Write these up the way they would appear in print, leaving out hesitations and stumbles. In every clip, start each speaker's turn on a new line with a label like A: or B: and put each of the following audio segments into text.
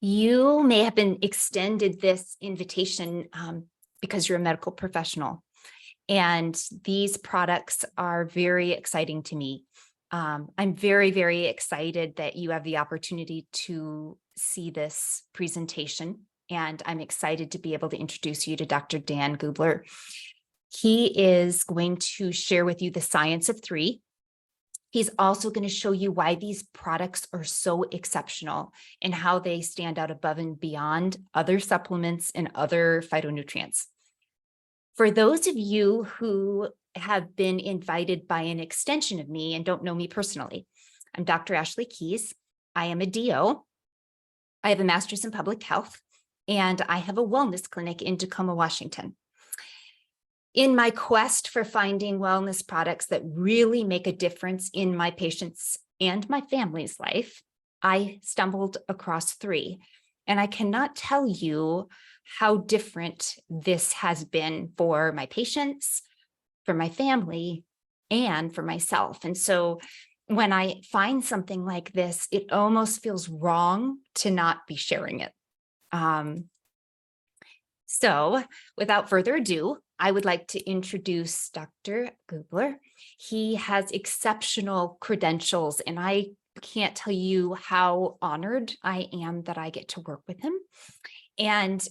A: You may have been extended this invitation because you're a medical professional, and these products are very exciting to me. I'm very, very excited that you have the opportunity to see this presentation, and I'm excited to be able to introduce you to Dr. Dan Gubler. He is going to share with you the science of 3. He's also going to show you why these products are so exceptional and how they stand out above and beyond other supplements and other phytonutrients. For those of you who have been invited by an extension of me and don't know me personally, I'm Dr. Ashley Keys. I am a DO. I have a master's in public health, and I have a wellness clinic in Tacoma, Washington. In my quest for finding wellness products that really make a difference in my patients' and my family's life, I stumbled across 3. And I cannot tell you how different this has been for my patients, for my family, and for myself. And so when I find something like this, it almost feels wrong to not be sharing it. So without further ado, I would like to introduce Dr. Gubler. He has exceptional credentials, and I can't tell you how honored I am that I get to work with him. And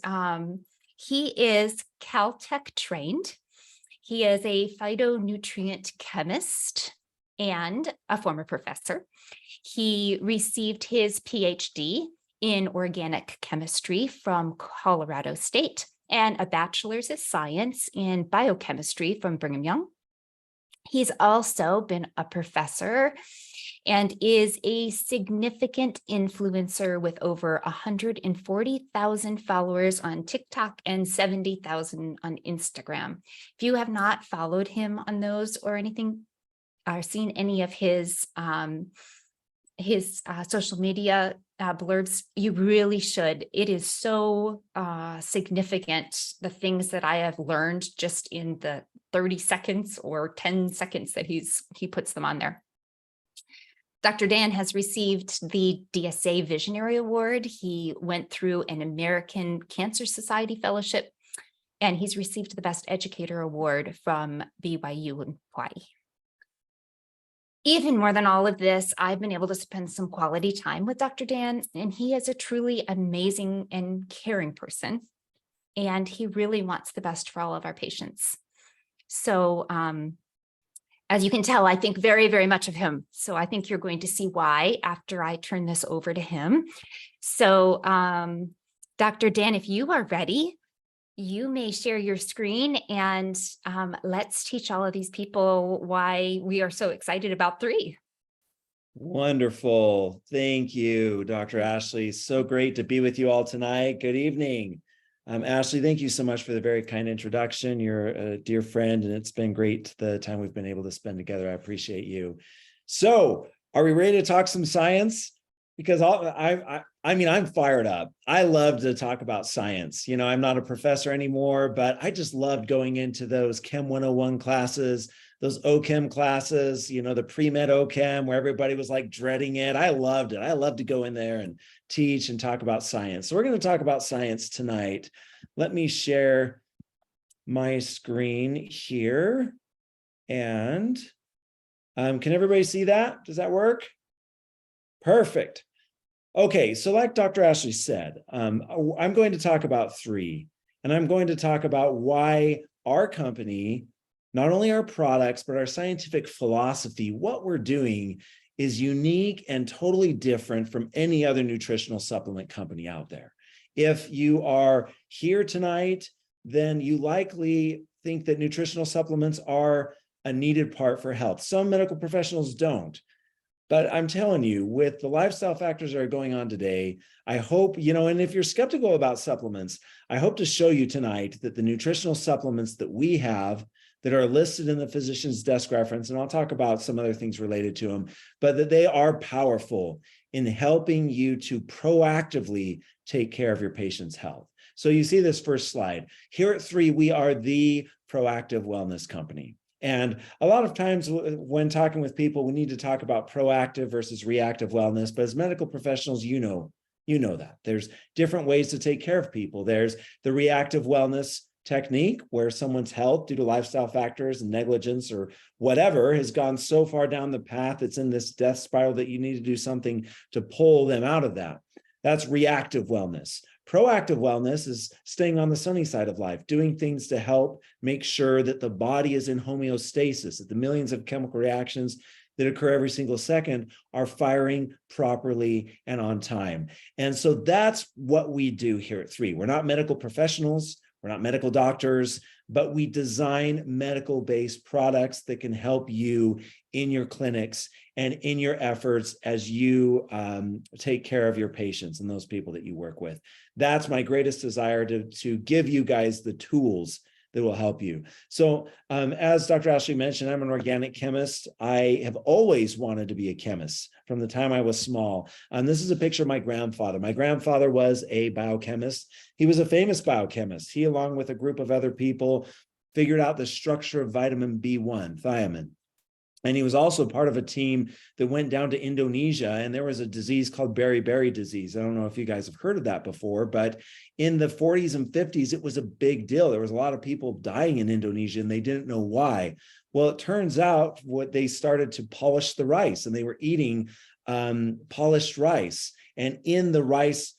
A: he is Caltech trained. He is a phytonutrient chemist and a former professor. He received his PhD in organic chemistry from Colorado State and a bachelor's of science in biochemistry from Brigham Young. He's also been a professor and is a significant influencer with over 140,000 followers on TikTok and 70,000 on Instagram. If you have not followed him on those or anything, or seen any of his social media blurbs, you really should. It is so significant, the things that I have learned just in the 30 seconds or 10 seconds that he puts them on there. Dr. Dan has received the DSA Visionary Award. He went through an American Cancer Society Fellowship, and he's received the Best Educator Award from BYU in Hawaii. Even more than all of this, I've been able to spend some quality time with Dr. Dan, and he is a truly amazing and caring person, and he really wants the best for all of our patients. So as you can tell, I think very, very much of him. So I think you're going to see why after I turn this over to him. So Dr. Dan, if you are ready, you may share your screen, and let's teach all of these people why we are so excited about 3.
B: Wonderful. Thank you, Dr. Ashley. So great to be with you all tonight. Good evening. Ashley, thank you so much for the very kind introduction. You're a dear friend, and it's been great the time we've been able to spend together. I appreciate you. So are we ready to talk some science? Because I mean, I'm fired up. I love to talk about science. You know, I'm not a professor anymore, but I just loved going into those Chem 101 classes, those OChem classes, you know, the pre-med OChem where everybody was like dreading it. I loved it. I love to go in there and teach and talk about science. So we're going to talk about science tonight. Let me share my screen here. And can everybody see that? Does that work? Perfect. Okay, so like Dr. Ashley said, I'm going to talk about 3, and I'm going to talk about why our company, not only our products, but our scientific philosophy, what we're doing is unique and totally different from any other nutritional supplement company out there. If you are here tonight, then you likely think that nutritional supplements are a needed part for health. Some medical professionals don't. But I'm telling you, with the lifestyle factors that are going on today, I hope, you know, and if you're skeptical about supplements, I hope to show you tonight that the nutritional supplements that we have that are listed in the physician's desk reference, and I'll talk about some other things related to them, but that they are powerful in helping you to proactively take care of your patient's health. So you see this first slide. Here at 3, we are the proactive wellness company. And a lot of times when talking with people, we need to talk about proactive versus reactive wellness. But as medical professionals, you know that there's different ways to take care of people. There's the reactive wellness technique where someone's health due to lifestyle factors and negligence or whatever has gone so far down the path, it's in this death spiral that you need to do something to pull them out of that. That's reactive wellness. Proactive wellness is staying on the sunny side of life, doing things to help make sure that the body is in homeostasis, that the millions of chemical reactions that occur every single second are firing properly and on time. And so that's what we do here at 3. We're not medical professionals, we're not medical doctors, but we design medical-based products that can help you in your clinics and in your efforts as you take care of your patients and those people that you work with. That's my greatest desire, to give you guys the tools that will help you. So as Dr. Ashley mentioned, I'm an organic chemist. I have always wanted to be a chemist from the time I was small. This is a picture of my grandfather. My grandfather was a biochemist. He was a famous biochemist. He, along with a group of other people, figured out the structure of vitamin B1, thiamine. And he was also part of a team that went down to Indonesia, and there was a disease called beriberi disease. I don't know if you guys have heard of that before, but in the 40s and 50s, it was a big deal. There was a lot of people dying in Indonesia, and they didn't know why. Well, it turns out what they started to polish the rice, and they were eating polished rice. And in the rice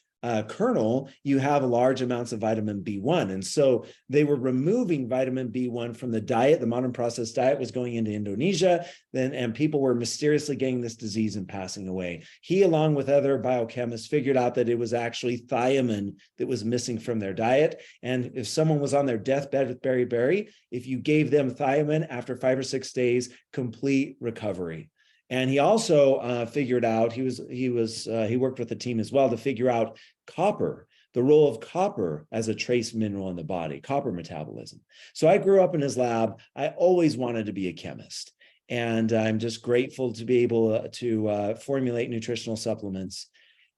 B: kernel, you have large amounts of vitamin B1. And so they were removing vitamin B1 from the diet. The modern processed diet was going into Indonesia, and people were mysteriously getting this disease and passing away. He, along with other biochemists, figured out that it was actually thiamine that was missing from their diet. And if someone was on their deathbed with beriberi, if you gave them thiamine after 5 or 6 days, complete recovery. And he also figured out, he worked with a team as well to figure out copper, the role of copper as a trace mineral in the body, copper metabolism. So I grew up in his lab. I always wanted to be a chemist. And I'm just grateful to be able to formulate nutritional supplements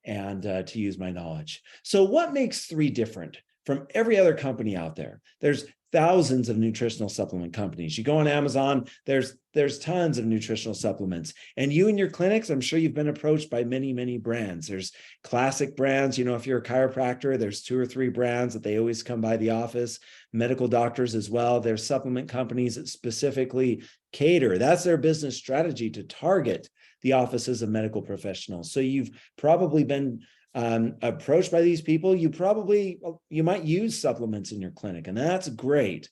B: and to use my knowledge. So what makes 3 different from every other company out there? There's thousands of nutritional supplement companies. You go on Amazon, there's tons of nutritional supplements. And you in your clinics, I'm sure you've been approached by many, many brands. There's classic brands. You know, if you're a chiropractor, there's 2 or 3 brands that they always come by the office. Medical doctors as well. There's supplement companies that specifically cater. That's their business strategy, to target the offices of medical professionals. So you've probably been approached by these people. You might use supplements in your clinic, and that's great.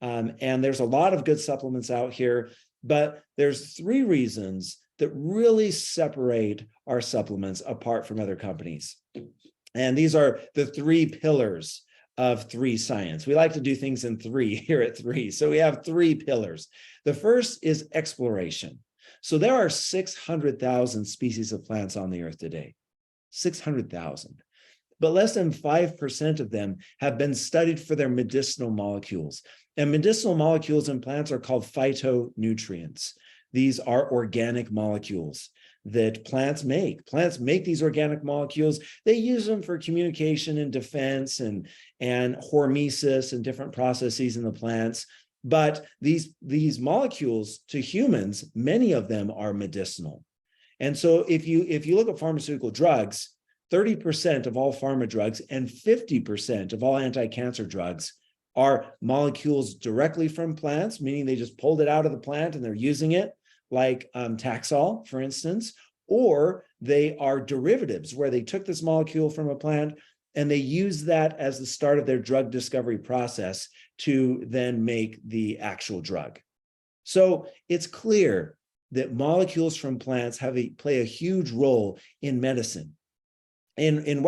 B: And there's a lot of good supplements out here, but there's 3 reasons that really separate our supplements apart from other companies. And these are the 3 pillars of 3 science. We like to do things in 3 here at 3. So we have 3 pillars. The first is exploration. So there are 600,000 species of plants on the earth today. 600,000. But less than 5% of them have been studied for their medicinal molecules. And medicinal molecules in plants are called phytonutrients. These are organic molecules that plants make. Plants make these organic molecules. They use them for communication and defense and hormesis and different processes in the plants. But these molecules to humans, many of them are medicinal. And so if you look at pharmaceutical drugs, 30% of all pharma drugs and 50% of all anti-cancer drugs are molecules directly from plants, meaning they just pulled it out of the plant and they're using it, like Taxol, for instance, or they are derivatives where they took this molecule from a plant and they use that as the start of their drug discovery process to then make the actual drug. So it's clear that molecules from plants play a huge role in medicine, in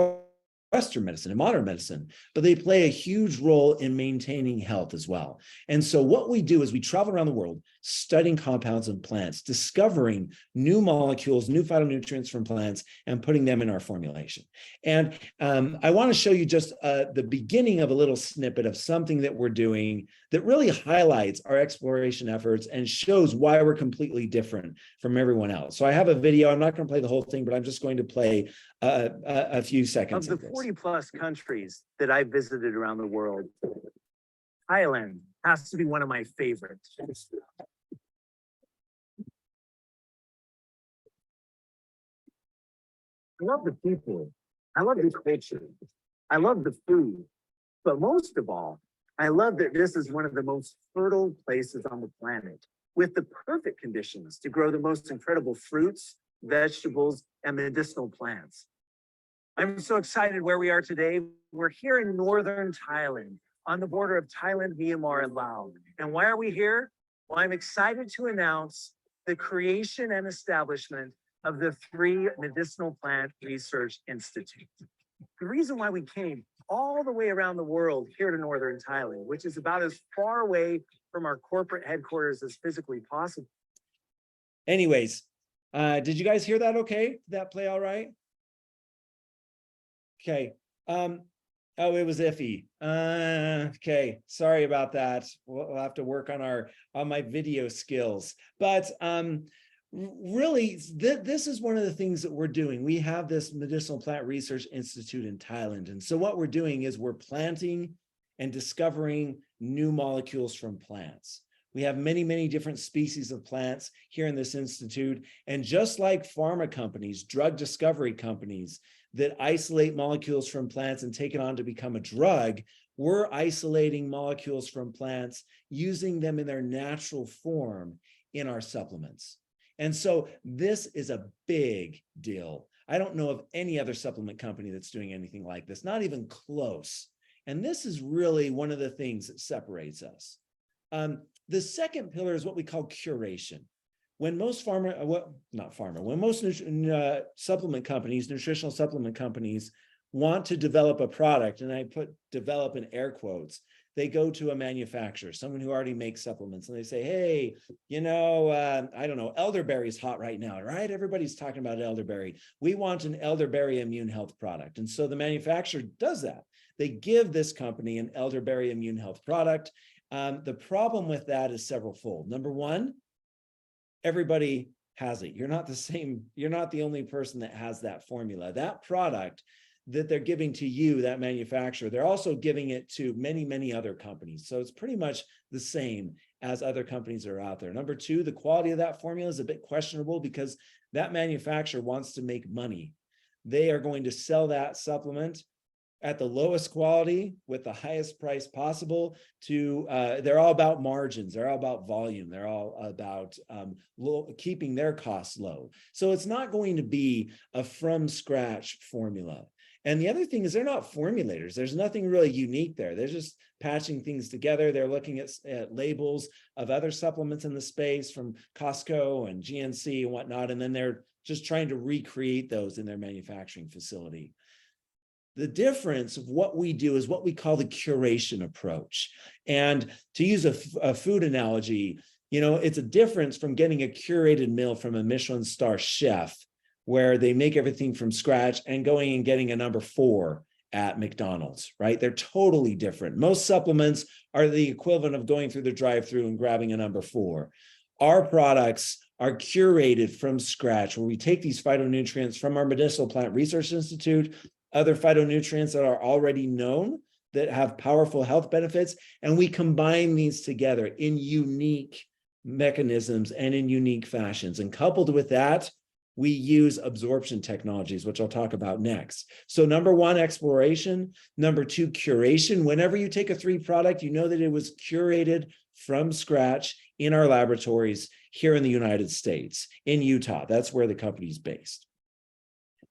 B: Western medicine, in modern medicine, but they play a huge role in maintaining health as well. And so what we do is we travel around the world studying compounds in plants, discovering new molecules, new phytonutrients from plants, and putting them in our formulation. And I want to show you just the beginning of a little snippet of something that we're doing that really highlights our exploration efforts and shows why we're completely different from everyone else. So I have a video. I'm not going to play the whole thing, but I'm just going to play a few seconds
C: of the 40 plus countries that I've visited around the world, Thailand has to be one of my favorites. I love the people. I love the culture. I love the food. But most of all, I love that this is one of the most fertile places on the planet with the perfect conditions to grow the most incredible fruits, vegetables, and medicinal plants. I'm so excited where we are today. We're here in northern Thailand, on the border of Thailand, Myanmar, and Laos. And why are we here? Well, I'm excited to announce the creation and establishment of the 3 Medicinal Plant Research Institute. The reason why we came all the way around the world here to northern Thailand, which is about as far away from our corporate headquarters as physically possible.
B: Anyways, did you guys hear that okay? Did that play all right? Okay. Oh, it was iffy. Okay, sorry about that. We'll have to work on my video skills. But really, this is one of the things that we're doing. We have this Medicinal Plant Research Institute in Thailand. And so what we're doing is we're planting and discovering new molecules from plants. We have many, many different species of plants here in this institute. And just like pharma companies, drug discovery companies that isolate molecules from plants and take it on to become a drug, we're isolating molecules from plants, using them in their natural form in our supplements. And so this is a big deal. I don't know of any other supplement company that's doing anything like this, not even close. And this is really one of the things that separates us. The second pillar is what we call curation. When most when most supplement companies, nutritional supplement companies want to develop a product, and I put develop in air quotes, they go to a manufacturer, someone who already makes supplements, and they say, hey, I don't know, elderberry is hot right now, right? Everybody's talking about elderberry. We want an elderberry immune health product. And so the manufacturer does that. They give this company an elderberry immune health product. The problem with that is several-fold. Number one, everybody has it. You're not the same. You're not the only person that has that formula. That product that they're giving to you, that manufacturer, they're also giving it to many, many other companies. So it's pretty much the same as other companies that are out there. Number two, the quality of that formula is a bit questionable because that manufacturer wants to make money. They are going to sell that supplement at the lowest quality with the highest price possible to, they're all about margins. They're all about volume. They're all about keeping their costs low. So it's not going to be a from scratch formula. And the other thing is they're not formulators. There's nothing really unique there. They're just patching things together. They're looking at labels of other supplements in the space from Costco and GNC and whatnot. And then they're just trying to recreate those in their manufacturing facility. The difference of what we do is what we call the curation approach. And to use a food analogy, it's a difference from getting a curated meal from a Michelin star chef where they make everything from scratch and going and getting a number 4 at McDonald's, right? They're totally different. Most supplements are the equivalent of going through the drive-through and grabbing a number 4. Our products are curated from scratch, where we take these phytonutrients from our Medicinal Plant Research Institute, other phytonutrients that are already known that have powerful health benefits, and we combine these together in unique mechanisms and in unique fashions. And coupled with that, we use absorption technologies, which I'll talk about next. So number 1, exploration. Number 2, curation. Whenever you take a 3 product, you know that it was curated from scratch in our laboratories here in the United States, in Utah. That's where the company's based.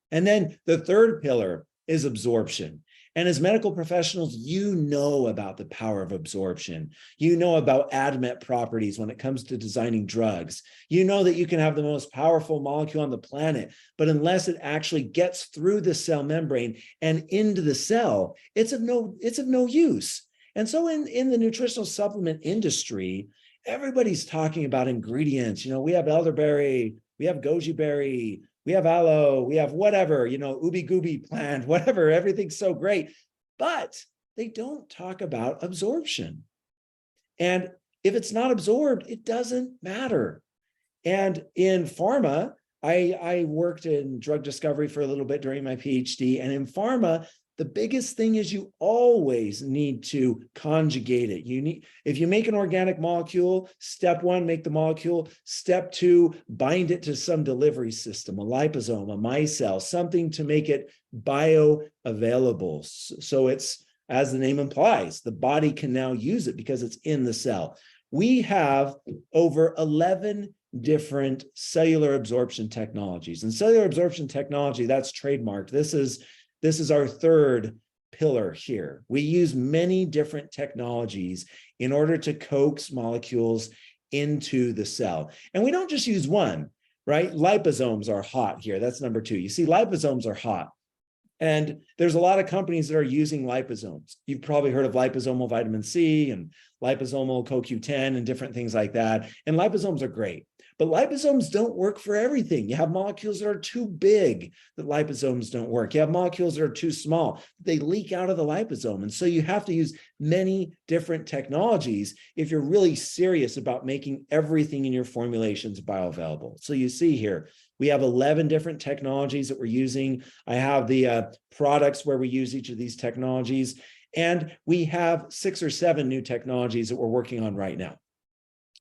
B: And then the third pillar is absorption. And as medical professionals, you know about the power of absorption. You know about ADMET properties when it comes to designing drugs. You know that you can have the most powerful molecule on the planet, but unless it actually gets through the cell membrane and into the cell, it's of no use. And so in the nutritional supplement industry, everybody's talking about ingredients. We have elderberry, we have goji berry, we have aloe, we have whatever, ubi gooby plant, whatever, everything's so great. But they don't talk about absorption. And if it's not absorbed, it doesn't matter. And in pharma, I worked in drug discovery for a little bit during my PhD. And in pharma, The biggest thing is you always need to conjugate it. If you make an organic molecule, step one, make the molecule. Step two, bind it to some delivery system, a liposome, a micelle, something to make it bioavailable. So it's, as the name implies, the body can now use it because it's in the cell. We have over 11 different cellular absorption technologies. And cellular absorption technology, that's trademarked. This is our third pillar here. We use many different technologies in order to coax molecules into the cell. And we don't just use one, right? Liposomes are hot here. That's number two. You see, liposomes are hot. And there's a lot of companies that are using liposomes. You've probably heard of liposomal vitamin C and liposomal CoQ10 and different things like that. And liposomes are great. But liposomes don't work for everything. You have molecules that are too big that liposomes don't work. You have molecules that are too small. They leak out of the liposome. And so you have to use many different technologies if you're really serious about making everything in your formulations bioavailable. So you see here, we have 11 different technologies that we're using. I have the products where we use each of these technologies. And we have 6 or 7 new technologies that we're working on right now.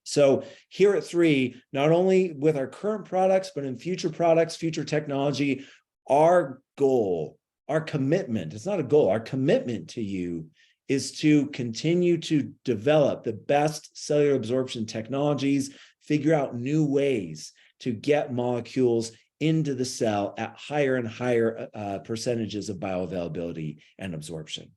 B: So here at 3, not only with our current products, but in future products, future technology, our goal, our commitment, it's not a goal, our commitment to you is to continue to develop the best cellular absorption technologies, figure out new ways to get molecules into the cell at higher and higher percentages of bioavailability and absorption.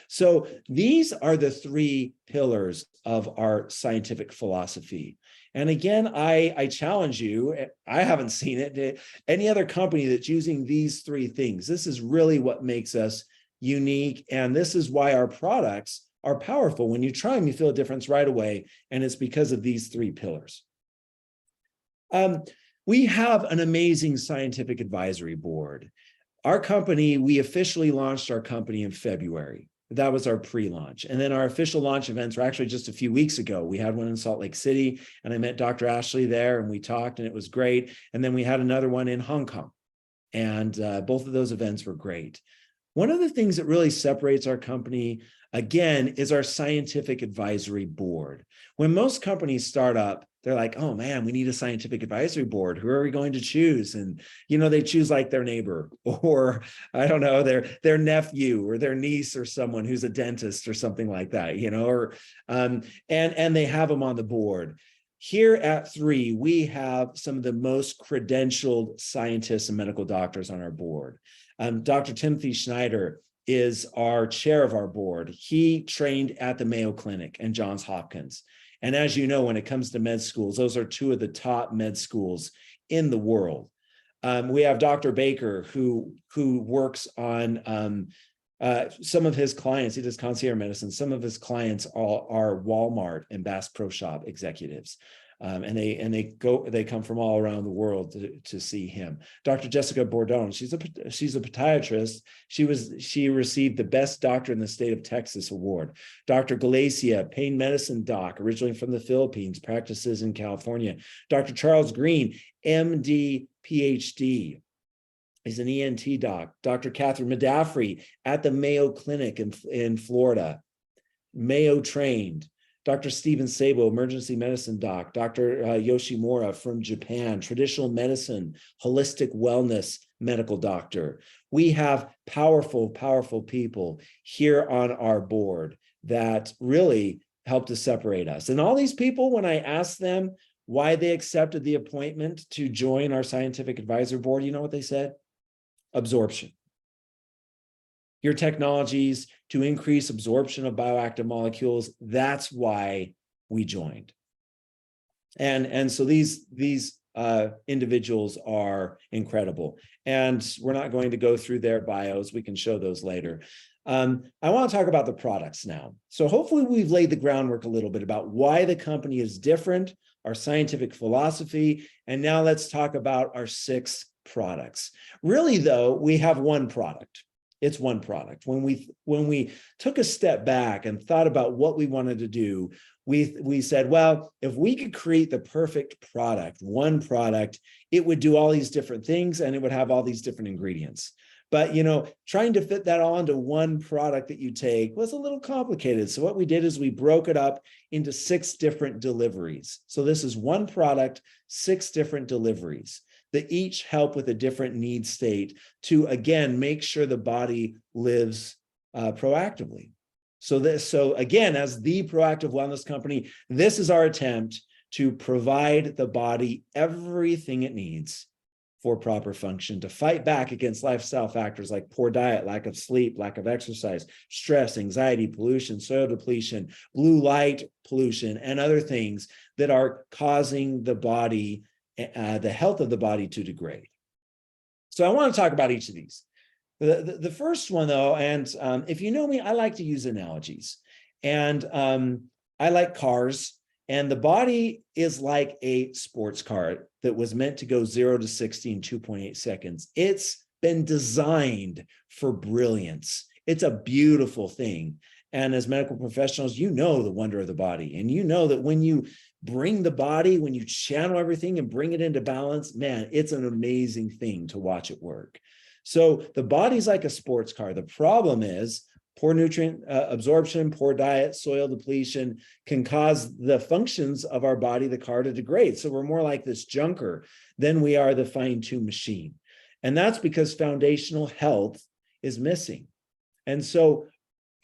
B: So these are the 3 pillars of our scientific philosophy. And again, I challenge you, I haven't seen it, any other company that's using these 3 things. This is really what makes us unique. And this is why our products are powerful. When you try them, you feel a difference right away. And it's because of these 3 pillars. We have an amazing scientific advisory board. Our company, we officially launched our company in February. That was our pre-launch. And then our official launch events were actually just a few weeks ago. We had one in Salt Lake City, and I met Dr. Ashley there, and we talked, and it was great. And then we had another one in Hong Kong. And both of those events were great. One of the things that really separates our company, again, is our scientific advisory board. When most companies start up, they're like, oh man, we need a scientific advisory board. Who are we going to choose? And, you know, they choose like their neighbor, or I don't know, their nephew or their niece or someone who's a dentist or something like that, you know, or, and they have them on the board. Here at 3, we have some of the most credentialed scientists and medical doctors on our board. Dr. Timothy Schneider is our chair of our board. He trained at the Mayo Clinic and Johns Hopkins. And as you know, when it comes to med schools, those are 2 of the top med schools in the world. We have Dr. Baker, who works on some of his clients. He does concierge medicine. Some of his clients are Walmart and Bass Pro Shop executives. And they come from all around the world to see him. Dr. Jessica Bordone, she's a podiatrist. She received the Best Doctor in the State of Texas award. Dr. Galacia, pain medicine doc, originally from the Philippines, practices in California. Dr. Charles Green, MD, PhD. He's an ENT doc. Dr. Catherine Medafri at the Mayo Clinic in Florida, Mayo trained. Dr. Stephen Sabo, emergency medicine doc. Dr. Yoshimura from Japan, traditional medicine, holistic wellness medical doctor. We have powerful, powerful people here on our board that really help to separate us. And all these people, when I asked them why they accepted the appointment to join our scientific advisory board, you know what they said? Absorption. Your technologies to increase absorption of bioactive molecules, that's why we joined. And so these individuals are incredible. And we're not going to go through their bios. We can show those later. I want to talk about the products now. So hopefully we've laid the groundwork a little bit about why the company is different, our scientific philosophy, and now let's talk about our 6 products. Really, though, we have one product. It's one product. When we took a step back and thought about what we wanted to do, we said, well, if we could create the perfect product, one product, it would do all these different things and it would have all these different ingredients. But, trying to fit that all into one product that you take was a little complicated. So what we did is we broke it up into 6 different deliveries. So this is one product, 6 different deliveries that each help with a different need state to, again, make sure the body lives proactively. So again, as the proactive wellness company, this is our attempt to provide the body everything it needs for proper function, to fight back against lifestyle factors like poor diet, lack of sleep, lack of exercise, stress, anxiety, pollution, soil depletion, blue light pollution, and other things that are causing the body, the health of the body to degrade. So I want to talk about each of these. The first one, though, and if you know me, I like to use analogies. And I like cars. And the body is like a sports car that was meant to go 0 to 60 in 2.8 seconds. It's been designed for brilliance. It's a beautiful thing. And as medical professionals, you know the wonder of the body. And you know that when you bring the body, when you channel everything and bring it into balance, man, it's an amazing thing to watch it work. So the body's like a sports car. The problem is poor nutrient absorption, poor diet, soil depletion can cause the functions of our body, the car, to degrade. So we're more like this junker than we are the fine-tuned machine. And that's because foundational health is missing. And so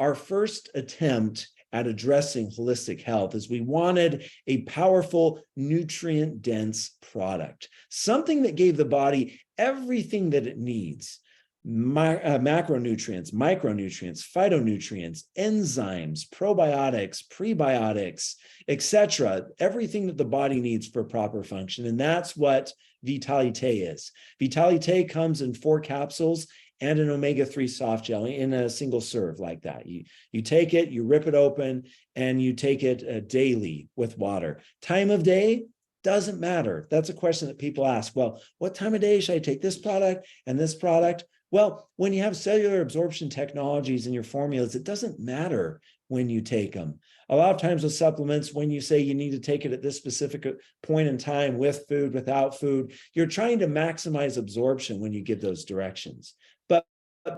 B: our first attempt at addressing holistic health is we wanted a powerful, nutrient-dense product, something that gave the body everything that it needs. Macronutrients, micronutrients, phytonutrients, enzymes, probiotics, prebiotics, etc. Everything that the body needs for proper function. And that's what Vitalite is. Vitalite comes in 4 capsules and an omega-3 soft gel in a single serve like that. You take it, you rip it open, and you take it daily with water. Time of day doesn't matter. That's a question that people ask. Well, what time of day should I take this product and this product? Well, when you have cellular absorption technologies in your formulas, it doesn't matter when you take them. A lot of times with supplements, when you say you need to take it at this specific point in time with food, without food, you're trying to maximize absorption when you give those directions. But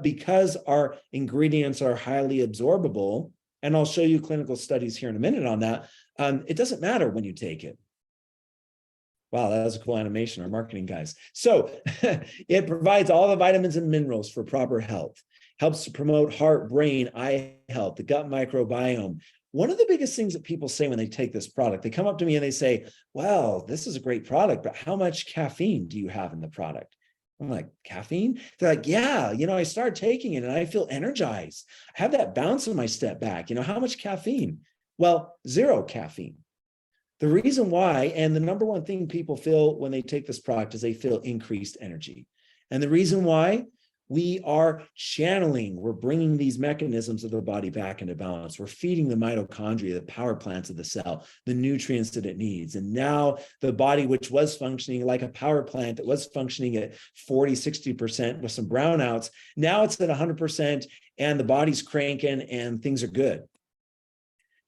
B: because our ingredients are highly absorbable, and I'll show you clinical studies here in a minute on that, it doesn't matter when you take it. Wow, that was a cool animation, our marketing guys. So it provides all the vitamins and minerals for proper health, helps to promote heart, brain, eye health, the gut microbiome. One of the biggest things that people say when they take this product, they come up to me and they say, well, this is a great product, but how much caffeine do you have in the product? I'm like, caffeine? They're like, yeah, I started taking it and I feel energized. I have that bounce in my step back. How much caffeine? Well, 0 caffeine. The reason why, and the number one thing people feel when they take this product is they feel increased energy. And the reason why, we are channeling, we're bringing these mechanisms of the body back into balance. We're feeding the mitochondria, the power plants of the cell, the nutrients that it needs. And now the body, which was functioning like a power plant, that was functioning at 40, 60% with some brownouts, now it's at 100% and the body's cranking and things are good.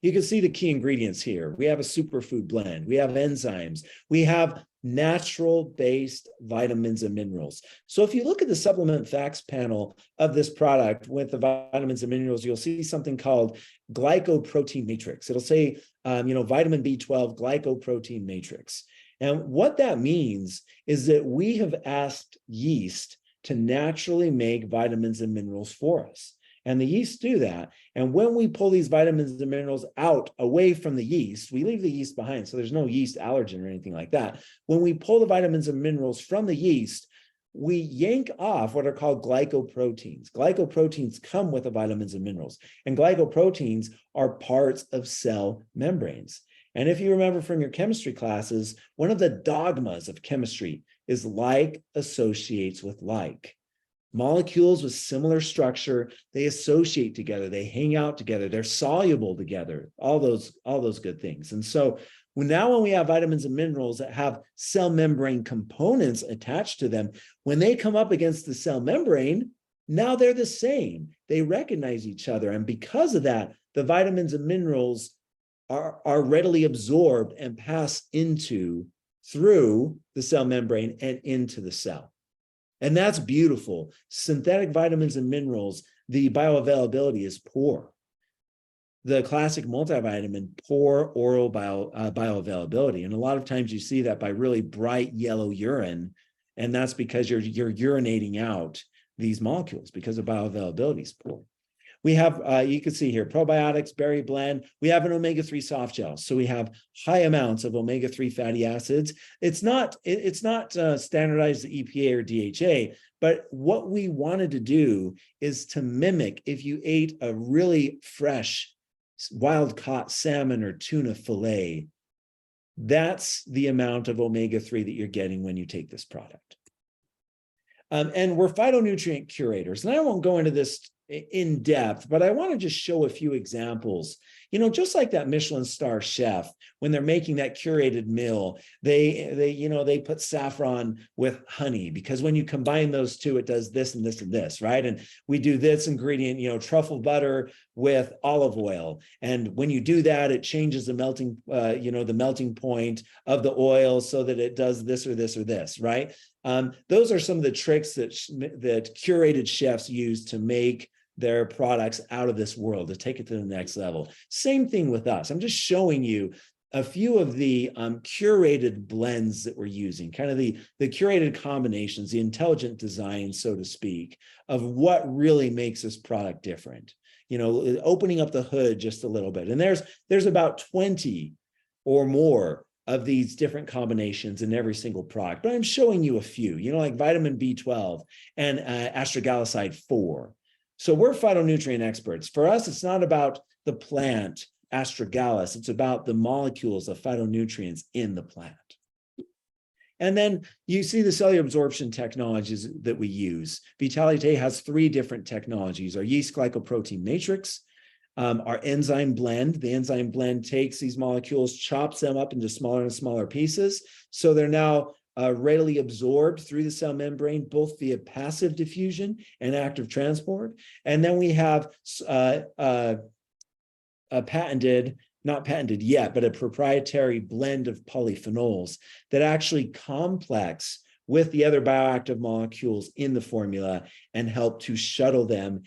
B: You can see the key ingredients here. We have a superfood blend. We have enzymes. We have natural-based vitamins and minerals. So if you look at the supplement facts panel of this product with the vitamins and minerals, you'll see something called glycoprotein matrix. It'll say, vitamin B12 glycoprotein matrix. And what that means is that we have asked yeast to naturally make vitamins and minerals for us. And the yeast do that. And when we pull these vitamins and minerals out away from the yeast, we leave the yeast behind. So there's no yeast allergen or anything like that. When we pull the vitamins and minerals from the yeast, we yank off what are called glycoproteins. Glycoproteins come with the vitamins and minerals. And glycoproteins are parts of cell membranes. And if you remember from your chemistry classes, one of the dogmas of chemistry is like associates with like. Molecules with similar structure, they associate together, they hang out together, they're soluble together, all those good things. And so now when we have vitamins and minerals that have cell membrane components attached to them, when they come up against the cell membrane, now they're the same. They recognize each other. And because of that, the vitamins and minerals are readily absorbed and pass through the cell membrane and into the cell. And that's beautiful. Synthetic vitamins and minerals, the bioavailability is poor. The classic multivitamin, poor oral bioavailability. And a lot of times you see that by really bright yellow urine. And that's because you're urinating out these molecules because the bioavailability is poor. We have, you can see here, probiotics, berry blend. We have an omega-3 soft gel. So we have high amounts of omega-3 fatty acids. It's not standardized EPA or DHA, but what we wanted to do is to mimic if you ate a really fresh wild-caught salmon or tuna fillet, that's the amount of omega-3 that you're getting when you take this product. And we're phytonutrient curators. And I won't go into this in depth, but I want to just show a few examples. You know, just like that Michelin star chef, when they're making that curated meal, they put saffron with honey, because when you combine those two, it does this and this and this, right? And we do this ingredient, truffle butter with olive oil. And when you do that, it changes the melting, the melting point of the oil so that it does this or this or this, right? Those are some of the tricks that curated chefs use to make their products out of this world, to take it to the next level. Same thing with us. I'm just showing you a few of the curated blends that we're using, kind of the curated combinations, the intelligent design, so to speak, of what really makes this product different. Opening up the hood just a little bit. And there's about 20 or more of these different combinations in every single product, but I'm showing you a few, like vitamin B12 and astragaloside 4. So we're phytonutrient experts. For us, it's not about the plant astragalus, it's about the molecules of phytonutrients in the plant. And then you see the cellular absorption technologies that we use. Vitalite has 3 different technologies: our yeast glycoprotein matrix, our enzyme blend. The enzyme blend takes these molecules, chops them up into smaller and smaller pieces, so they're now readily absorbed through the cell membrane, both via passive diffusion and active transport. And then we have a not patented yet, but a proprietary blend of polyphenols that actually complex with the other bioactive molecules in the formula and help to shuttle them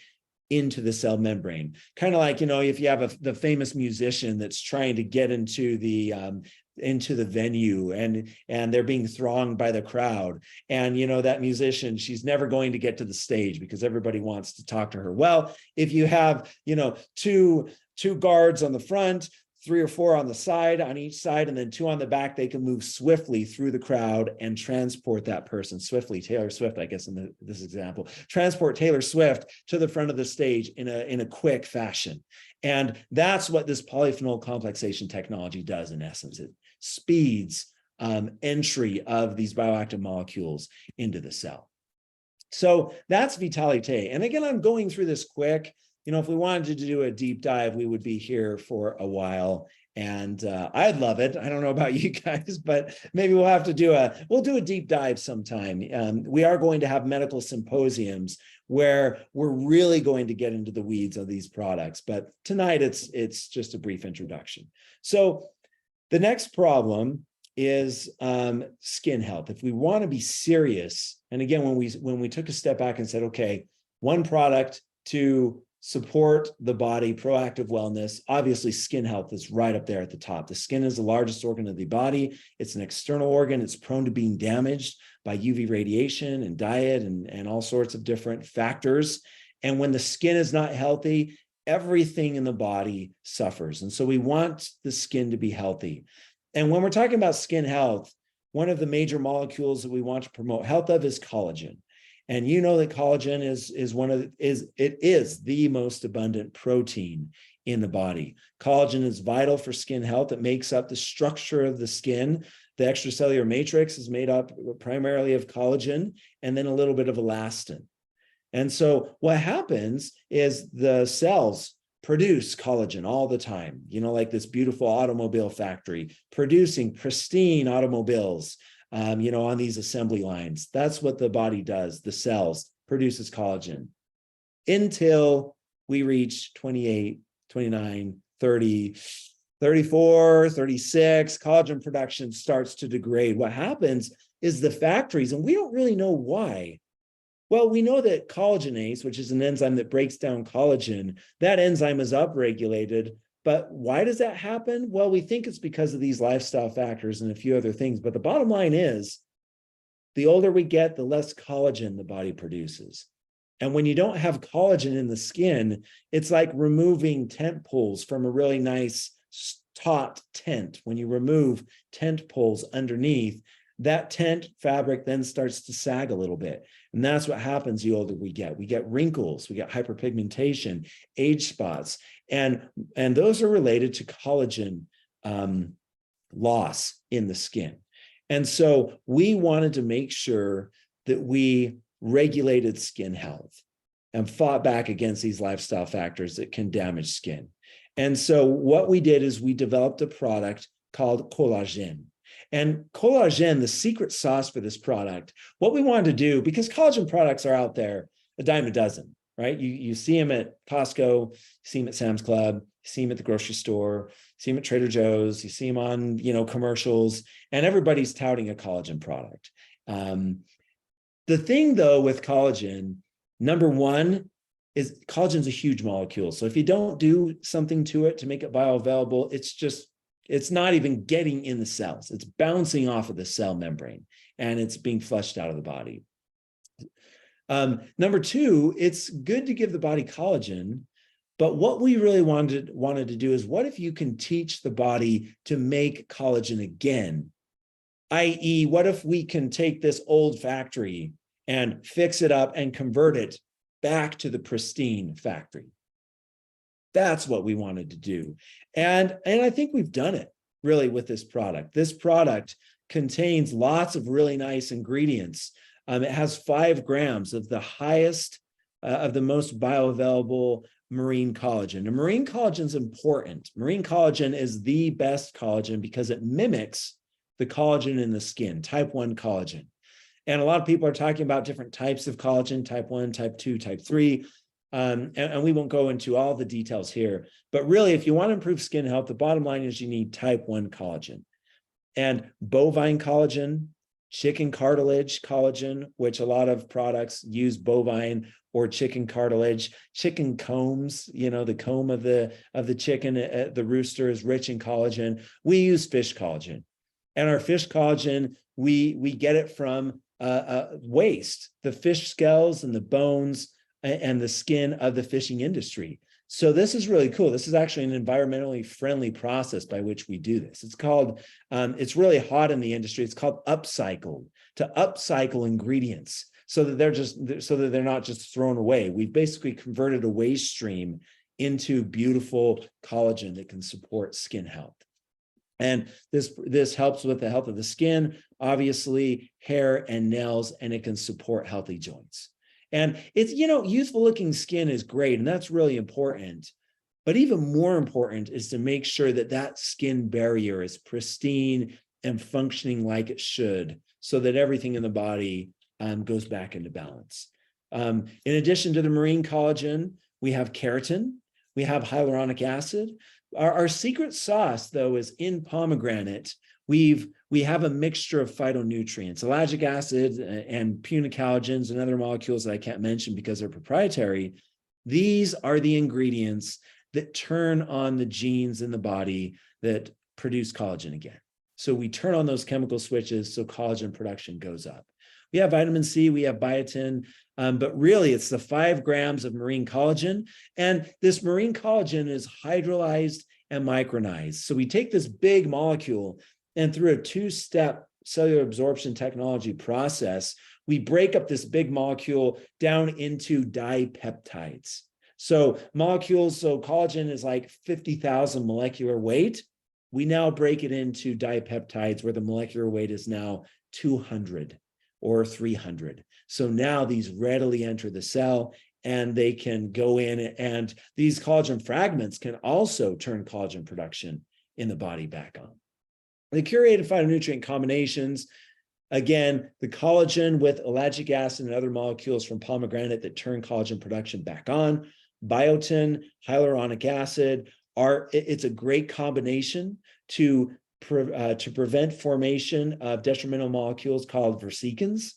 B: into the cell membrane. Kind of like, if you have the famous musician that's trying to get into the venue and they're being thronged by the crowd, and that musician, she's never going to get to the stage because everybody wants to talk to her. Well, if you have two guards on the front, 3 or 4 on the side, on each side, and then 2 on the back, they can move swiftly through the crowd and transport that person swiftly. Taylor Swift, I guess, in this example, transport Taylor Swift to the front of the stage in a quick fashion. And that's what this polyphenol complexation technology does in essence. It speeds entry of these bioactive molecules into the cell. So that's Vitalite. And again, I'm going through this quick. If we wanted to do a deep dive, we would be here for a while, and I'd love it. I don't know about you guys, but maybe we'll do a deep dive sometime. We are going to have medical symposiums where we're really going to get into the weeds of these products, but tonight it's just a brief introduction. So the next problem is skin health. If we want to be serious, and again, when we took a step back and said, okay, one product to support the body, proactive wellness, obviously skin health is right up there at the top. The skin is the largest organ of the body. It's an external organ. It's prone to being damaged by UV radiation and diet and all sorts of different factors. And when the skin is not healthy, everything in the body suffers. And so we want the skin to be healthy. And when we're talking about skin health, one of the major molecules that we want to promote health of is collagen. And you know that collagen is the most abundant protein in the body. Collagen is vital for skin health. It makes up the structure of the skin. The extracellular matrix is made up primarily of collagen and then a little bit of elastin. And so what happens is the cells produce collagen all the time, like this beautiful automobile factory producing pristine automobiles. On these assembly lines. That's what the body does. The cells produces collagen until we reach 28, 29, 30, 34, 36, collagen production starts to degrade. What happens is the factories, and we don't really know why, Well, we know that collagenase, which is an enzyme that breaks down collagen, that enzyme is upregulated. But why does that happen? Well, we think it's because of these lifestyle factors and a few other things. But the bottom line is, the older we get, the less collagen the body produces. And when you don't have collagen in the skin, it's like removing tent poles from a really nice taut tent. When you remove tent poles underneath, that tent fabric then starts to sag a little bit. And that's what happens the older we get. We get wrinkles, we get hyperpigmentation, age spots, and those are related to collagen loss in the skin. And so we wanted to make sure that we regulated skin health and fought back against these lifestyle factors that can damage skin. And so what we did is we developed a product called collagen. And collagen, the secret sauce for this product, what we wanted to do, because collagen products are out there a dime a dozen, right? You see them at Costco, you see them at Sam's Club, you see them at the grocery store, you see them at Trader Joe's, you see them on, commercials, and everybody's touting a collagen product. The thing though with collagen, number one, is collagen's a huge molecule. So if you don't do something to it to make it bioavailable, it's not even getting in the cells. It's bouncing off of the cell membrane and it's being flushed out of the body. Number two, it's good to give the body collagen, but what we really wanted to do is, what if you can teach the body to make collagen again? i.e., what if we can take this old factory and fix it up and convert it back to the pristine factory? That's what we wanted to do. And I think we've done it really with this product. This product contains lots of really nice ingredients. It has 5 grams of the highest, of the most bioavailable marine collagen. And marine collagen is important. Marine collagen is the best collagen because it mimics the collagen in the skin, type 1 collagen. And a lot of people are talking about different types of collagen, type 1, type 2, type 3. And we won't go into all the details here. But really, if you want to improve skin health, the bottom line is you need type 1 collagen. And bovine collagen, chicken cartilage collagen, which a lot of products use bovine or chicken cartilage, chicken combs, the comb of the chicken, the rooster is rich in collagen. We use fish collagen. And our fish collagen, we get it from waste, the fish scales and the bones and the skin of the fishing industry. So this is really cool. This is actually an environmentally friendly process by which we do this. It's called, it's really hot in the industry. It's called upcycled, to upcycle ingredients so that they're not just thrown away. We've basically converted a waste stream into beautiful collagen that can support skin health. And this helps with the health of the skin, obviously hair and nails, and it can support healthy joints. And it's, youthful looking skin is great, and that's really important. But even more important is to make sure that that skin barrier is pristine and functioning like it should, so that everything in the body goes back into balance. In addition to the marine collagen, we have keratin, we have hyaluronic acid. Our secret sauce, though, is in pomegranate. We have a mixture of phytonutrients, ellagic acid and punicalagins and other molecules that I can't mention because they're proprietary. These are the ingredients that turn on the genes in the body that produce collagen again. So we turn on those chemical switches so collagen production goes up. We have vitamin C, we have biotin, but really it's the 5 grams of marine collagen. And this marine collagen is hydrolyzed and micronized. So we take this big molecule and through a 2-step cellular absorption technology process, we break up this big molecule down into dipeptides. So collagen is like 50,000 molecular weight. We now break it into dipeptides where the molecular weight is now 200 or 300. So now these readily enter the cell and they can go in, and these collagen fragments can also turn collagen production in the body back on. The curated phytonutrient combinations, again, the collagen with ellagic acid and other molecules from pomegranate that turn collagen production back on, biotin, hyaluronic acid, it's a great combination to prevent formation of detrimental molecules called vesicants.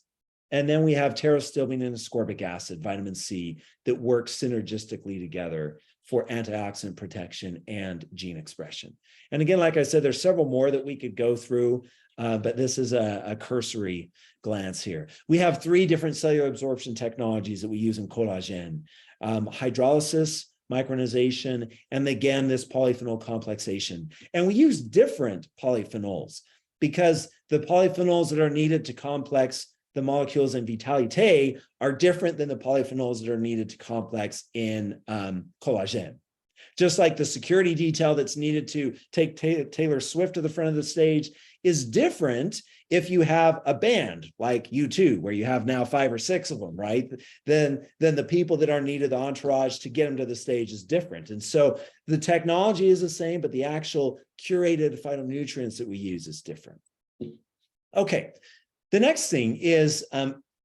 B: And then we have pterostilbene and ascorbic acid, vitamin C, that work synergistically together for antioxidant protection and gene expression. And again, like I said, there's several more that we could go through, but this is a cursory glance here. We have 3 different cellular absorption technologies that we use in collagen: hydrolysis, micronization, and again, this polyphenol complexation. And we use different polyphenols because the polyphenols that are needed to complex the molecules in vitalité are different than the polyphenols that are needed to complex in collagen. Just like the security detail that's needed to take Taylor Swift to the front of the stage is different if you have a band like U2, where you have now 5 or 6 of them, right? Then the people that are needed, the entourage to get them to the stage is different. And so the technology is the same, but the actual curated phytonutrients that we use is different. Okay, the next thing is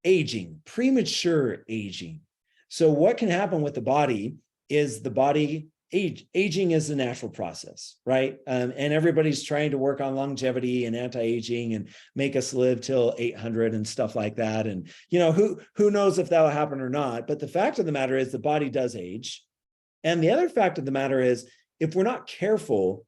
B: aging, premature aging. So what can happen with the body is the body aging is a natural process, right? And everybody's trying to work on longevity and anti-aging and make us live till 800 and stuff like that. And who knows if that'll happen or not? But the fact of the matter is the body does age. And the other fact of the matter is, if we're not careful,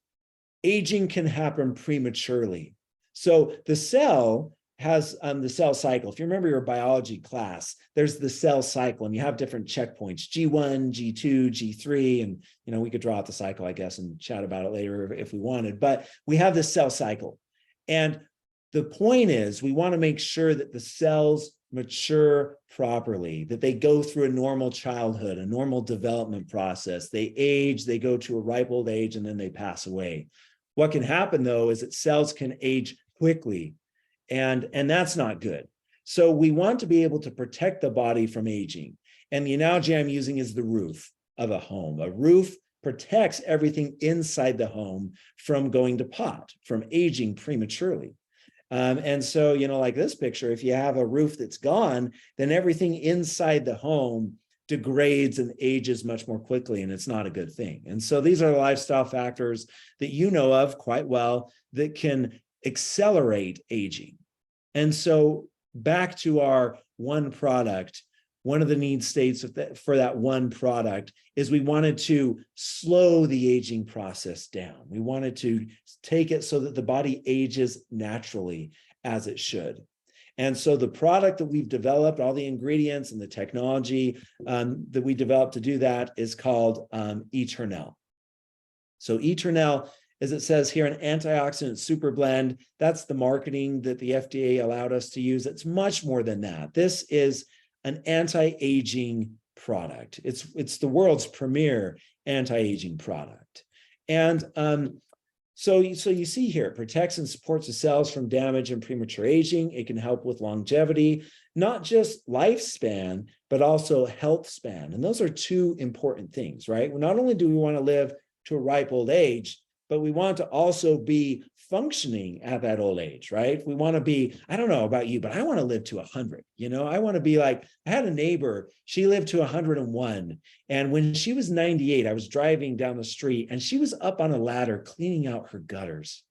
B: aging can happen prematurely. So the cell has the cell cycle. If you remember your biology class, there's the cell cycle, and you have different checkpoints: G1, G2, G3, and we could draw out the cycle, I guess, and chat about it later if we wanted. But we have this cell cycle, and the point is we want to make sure that the cells mature properly, that they go through a normal childhood, a normal development process. They age, they go to a ripe old age, and then they pass away. What can happen though is that cells can age quickly. And that's not good. So we want to be able to protect the body from aging. And the analogy I'm using is the roof of a home. A roof protects everything inside the home from going to pot, from aging prematurely. And so, like this picture, if you have a roof that's gone, then everything inside the home degrades and ages much more quickly, and it's not a good thing. And so these are lifestyle factors that you know of quite well that can accelerate aging. And so back to our one product, one of the need states for that one product is we wanted to slow the aging process down. We wanted to take it so that the body ages naturally as it should. And so the product that we've developed, all the ingredients and the technology that we developed to do that is called Eternel. So Eternel, as it says here, an antioxidant super blend. That's the marketing that the FDA allowed us to use. It's much more than that. This is an anti-aging product. It's the world's premier anti-aging product. And so you see here, it protects and supports the cells from damage and premature aging. It can help with longevity, not just lifespan, but also health span. And those are 2 important things, right? Not only do we want to live to a ripe old age, but we want to also be functioning at that old age, right? We want to be, I don't know about you, but I want to live to 100. I want to be like, I had a neighbor, she lived to 101. And when she was 98, I was driving down the street and she was up on a ladder cleaning out her gutters.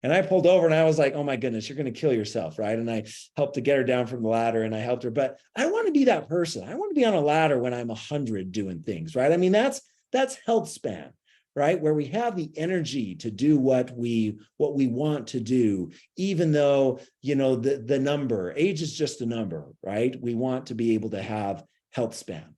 B: And I pulled over and I was like, oh my goodness, you're going to kill yourself, right? And I helped to get her down from the ladder and I helped her. But I want to be that person. I want to be on a ladder when I'm 100 doing things, right? I mean, that's health span. Right? Where we have the energy to do what we want to do, even though, the number, age is just a number, right? We want to be able to have health span.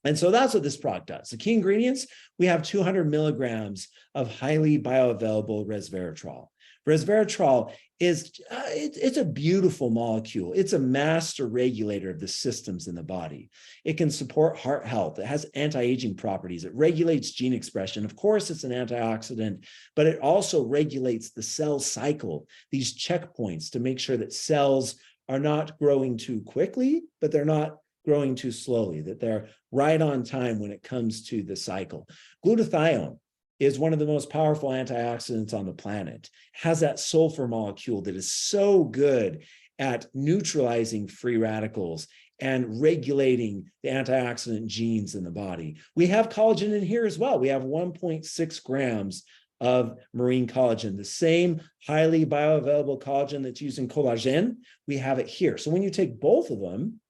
B: And so that's what this product does. The key ingredients, we have 200 milligrams of highly bioavailable resveratrol. Resveratrol is, it's a beautiful molecule. It's a master regulator of the systems in the body. It can support heart health. It has anti-aging properties. It regulates gene expression. Of course, it's an antioxidant, but it also regulates the cell cycle, these checkpoints to make sure that cells are not growing too quickly, but they're not growing too slowly, that they're right on time when it comes to the cycle. Glutathione is one of the most powerful antioxidants on the planet, has that sulfur molecule that is so good at neutralizing free radicals and regulating the antioxidant genes in the body. We have collagen in here as well. We have 1.6 grams of marine collagen. The same highly bioavailable collagen that's used in collagen, we have it here. So when you take both of them,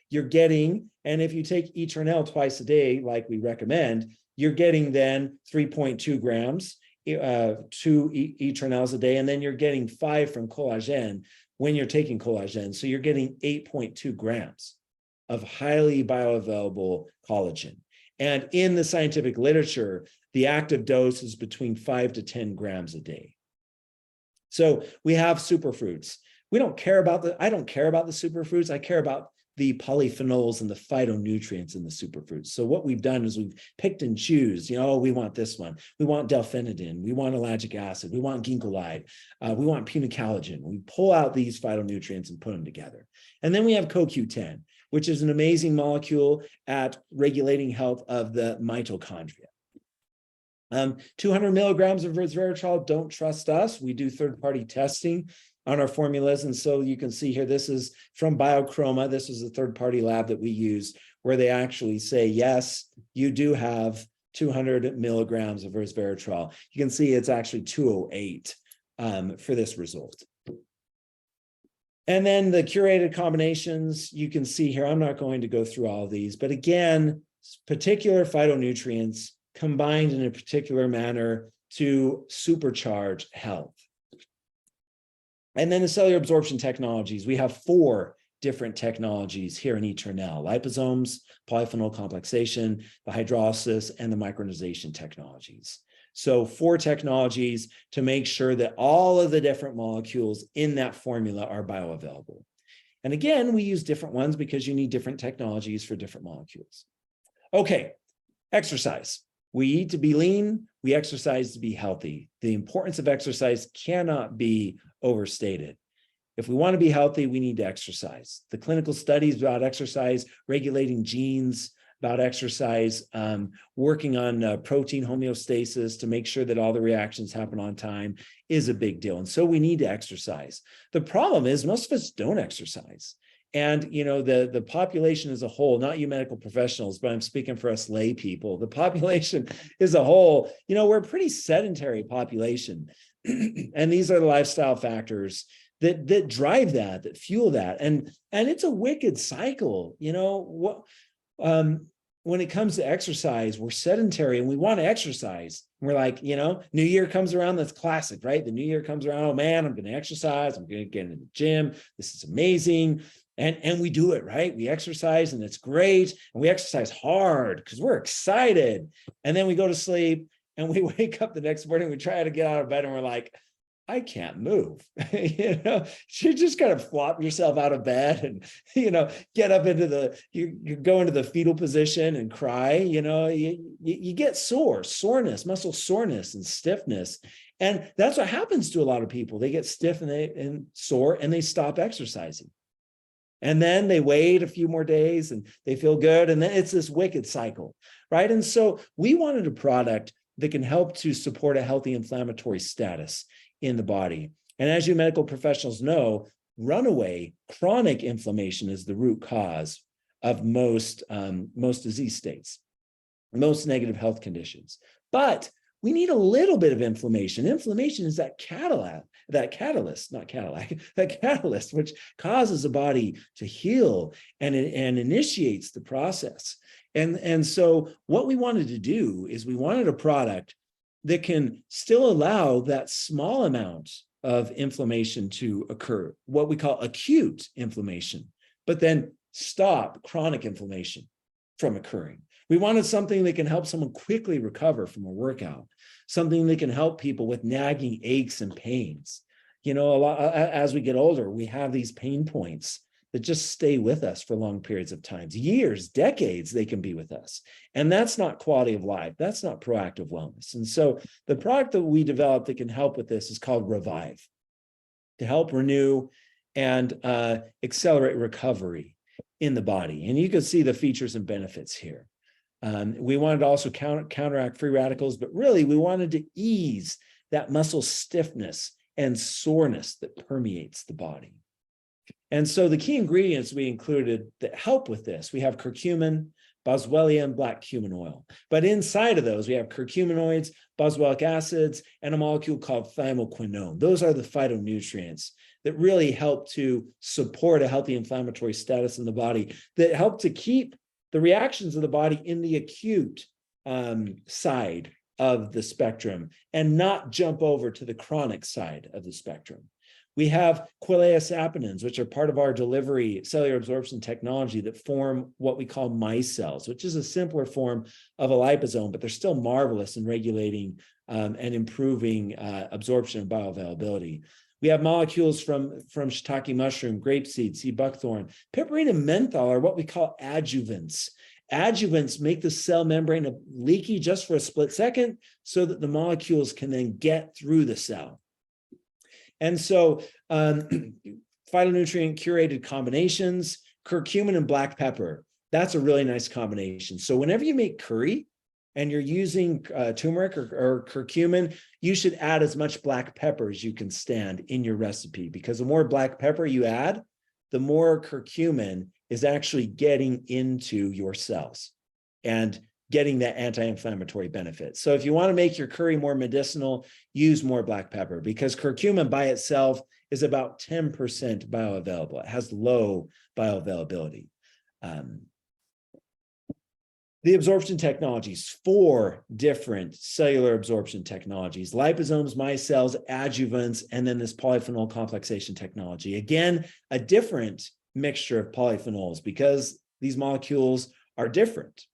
B: you're getting, and if you take Eternel twice a day, like we recommend, you're getting then 3.2 grams, 2 Eternels a day, and then you're getting 5 from collagen when you're taking collagen. So you're getting 8.2 grams of highly bioavailable collagen. And in the scientific literature, the active dose is between 5 to 10 grams a day. So we have superfruits. I don't care about the superfruits. I care about the polyphenols and the phytonutrients in the superfruits. So what we've done is we've picked and choose, we want this one. We want delphinidin. We want ellagic acid. We want ginkgolide. We want punicalagin. We pull out these phytonutrients and put them together. And then we have CoQ10, which is an amazing molecule at regulating health of the mitochondria. 200 milligrams of resveratrol, don't trust us. We do third-party testing on our formulas. And so you can see here, this is from Biochroma. This is a third-party lab that we use where they actually say, yes, you do have 200 milligrams of resveratrol. You can see it's actually 208 for this result. And then the curated combinations, you can see here, I'm not going to go through all of these, but again, particular phytonutrients combined in a particular manner to supercharge health. And then the cellular absorption technologies, we have 4 different technologies here in Eternel: liposomes, polyphenol complexation, the hydrolysis, and the micronization technologies. So 4 technologies to make sure that all of the different molecules in that formula are bioavailable. And again, we use different ones because you need different technologies for different molecules. Okay, exercise. We eat to be lean, we exercise to be healthy. The importance of exercise cannot be overstated. If we want to be healthy, we need to exercise. The clinical studies about exercise, regulating genes, about exercise, working on protein homeostasis to make sure that all the reactions happen on time is a big deal. And so we need to exercise. The problem is most of us don't exercise. And, the population as a whole, not you medical professionals, but I'm speaking for us lay people, the population as a whole, we're a pretty sedentary population. And these are the lifestyle factors that drive that fuel that. And it's a wicked cycle. When it comes to exercise, we're sedentary and we want to exercise. We're like, New Year comes around, that's classic, right? The New Year comes around, oh man, I'm going to exercise. I'm going to get in the gym. This is amazing. And we do it, right? We exercise and it's great. And we exercise hard because we're excited. And then we go to sleep and we wake up the next morning, we try to get out of bed and we're like, I can't move. You just kind of flop yourself out of bed and, get up into you go into the fetal position and cry, you get soreness, muscle soreness and stiffness. And that's what happens to a lot of people. They get stiff and sore and they stop exercising. And then they wait a few more days and they feel good. And then it's this wicked cycle, right? And so we wanted a product that can help to support a healthy inflammatory status in the body. And as you medical professionals know, runaway chronic inflammation is the root cause of most disease states, most negative health conditions. But we need a little bit of inflammation. Inflammation is that catalyst, which causes the body to heal and initiates the process. And so what we wanted to do is we wanted a product that can still allow that small amount of inflammation to occur, what we call acute inflammation, but then stop chronic inflammation from occurring. We wanted something that can help someone quickly recover from a workout, something that can help people with nagging aches and pains. A lot as we get older, we have these pain points that just stay with us for long periods of time, years, decades, they can be with us. And that's not quality of life. That's not proactive wellness. And so the product that we developed that can help with this is called Revive, to help renew and accelerate recovery in the body. And you can see the features and benefits here. We wanted to also counteract free radicals, but really we wanted to ease that muscle stiffness and soreness that permeates the body. And so the key ingredients we included that help with this, we have curcumin, boswellia, and black cumin oil. But inside of those, we have curcuminoids, boswellic acids, and a molecule called thymoquinone. Those are the phytonutrients that really help to support a healthy inflammatory status in the body, that help to keep the reactions of the body in the acute side of the spectrum and not jump over to the chronic side of the spectrum. We have quileia saponins, which are part of our delivery cellular absorption technology that form what we call micelles, which is a simpler form of a liposome, but they're still marvelous in regulating and improving absorption and bioavailability. We have molecules from shiitake mushroom, grapeseed, sea buckthorn. Piperine and menthol are what we call adjuvants. Adjuvants make the cell membrane leaky just for a split second so that the molecules can then get through the cell. And so phytonutrient curated combinations, curcumin and black pepper, that's a really nice combination. So whenever you make curry and you're using turmeric or curcumin, you should add as much black pepper as you can stand in your recipe, because the more black pepper you add, the more curcumin is actually getting into your cells and getting that anti-inflammatory benefit. So if you want to make your curry more medicinal, use more black pepper, because curcumin by itself is about 10% bioavailable. It has low bioavailability. The absorption technologies, 4 different cellular absorption technologies: liposomes, micelles, adjuvants, and then this polyphenol complexation technology. Again, a different mixture of polyphenols because these molecules are different.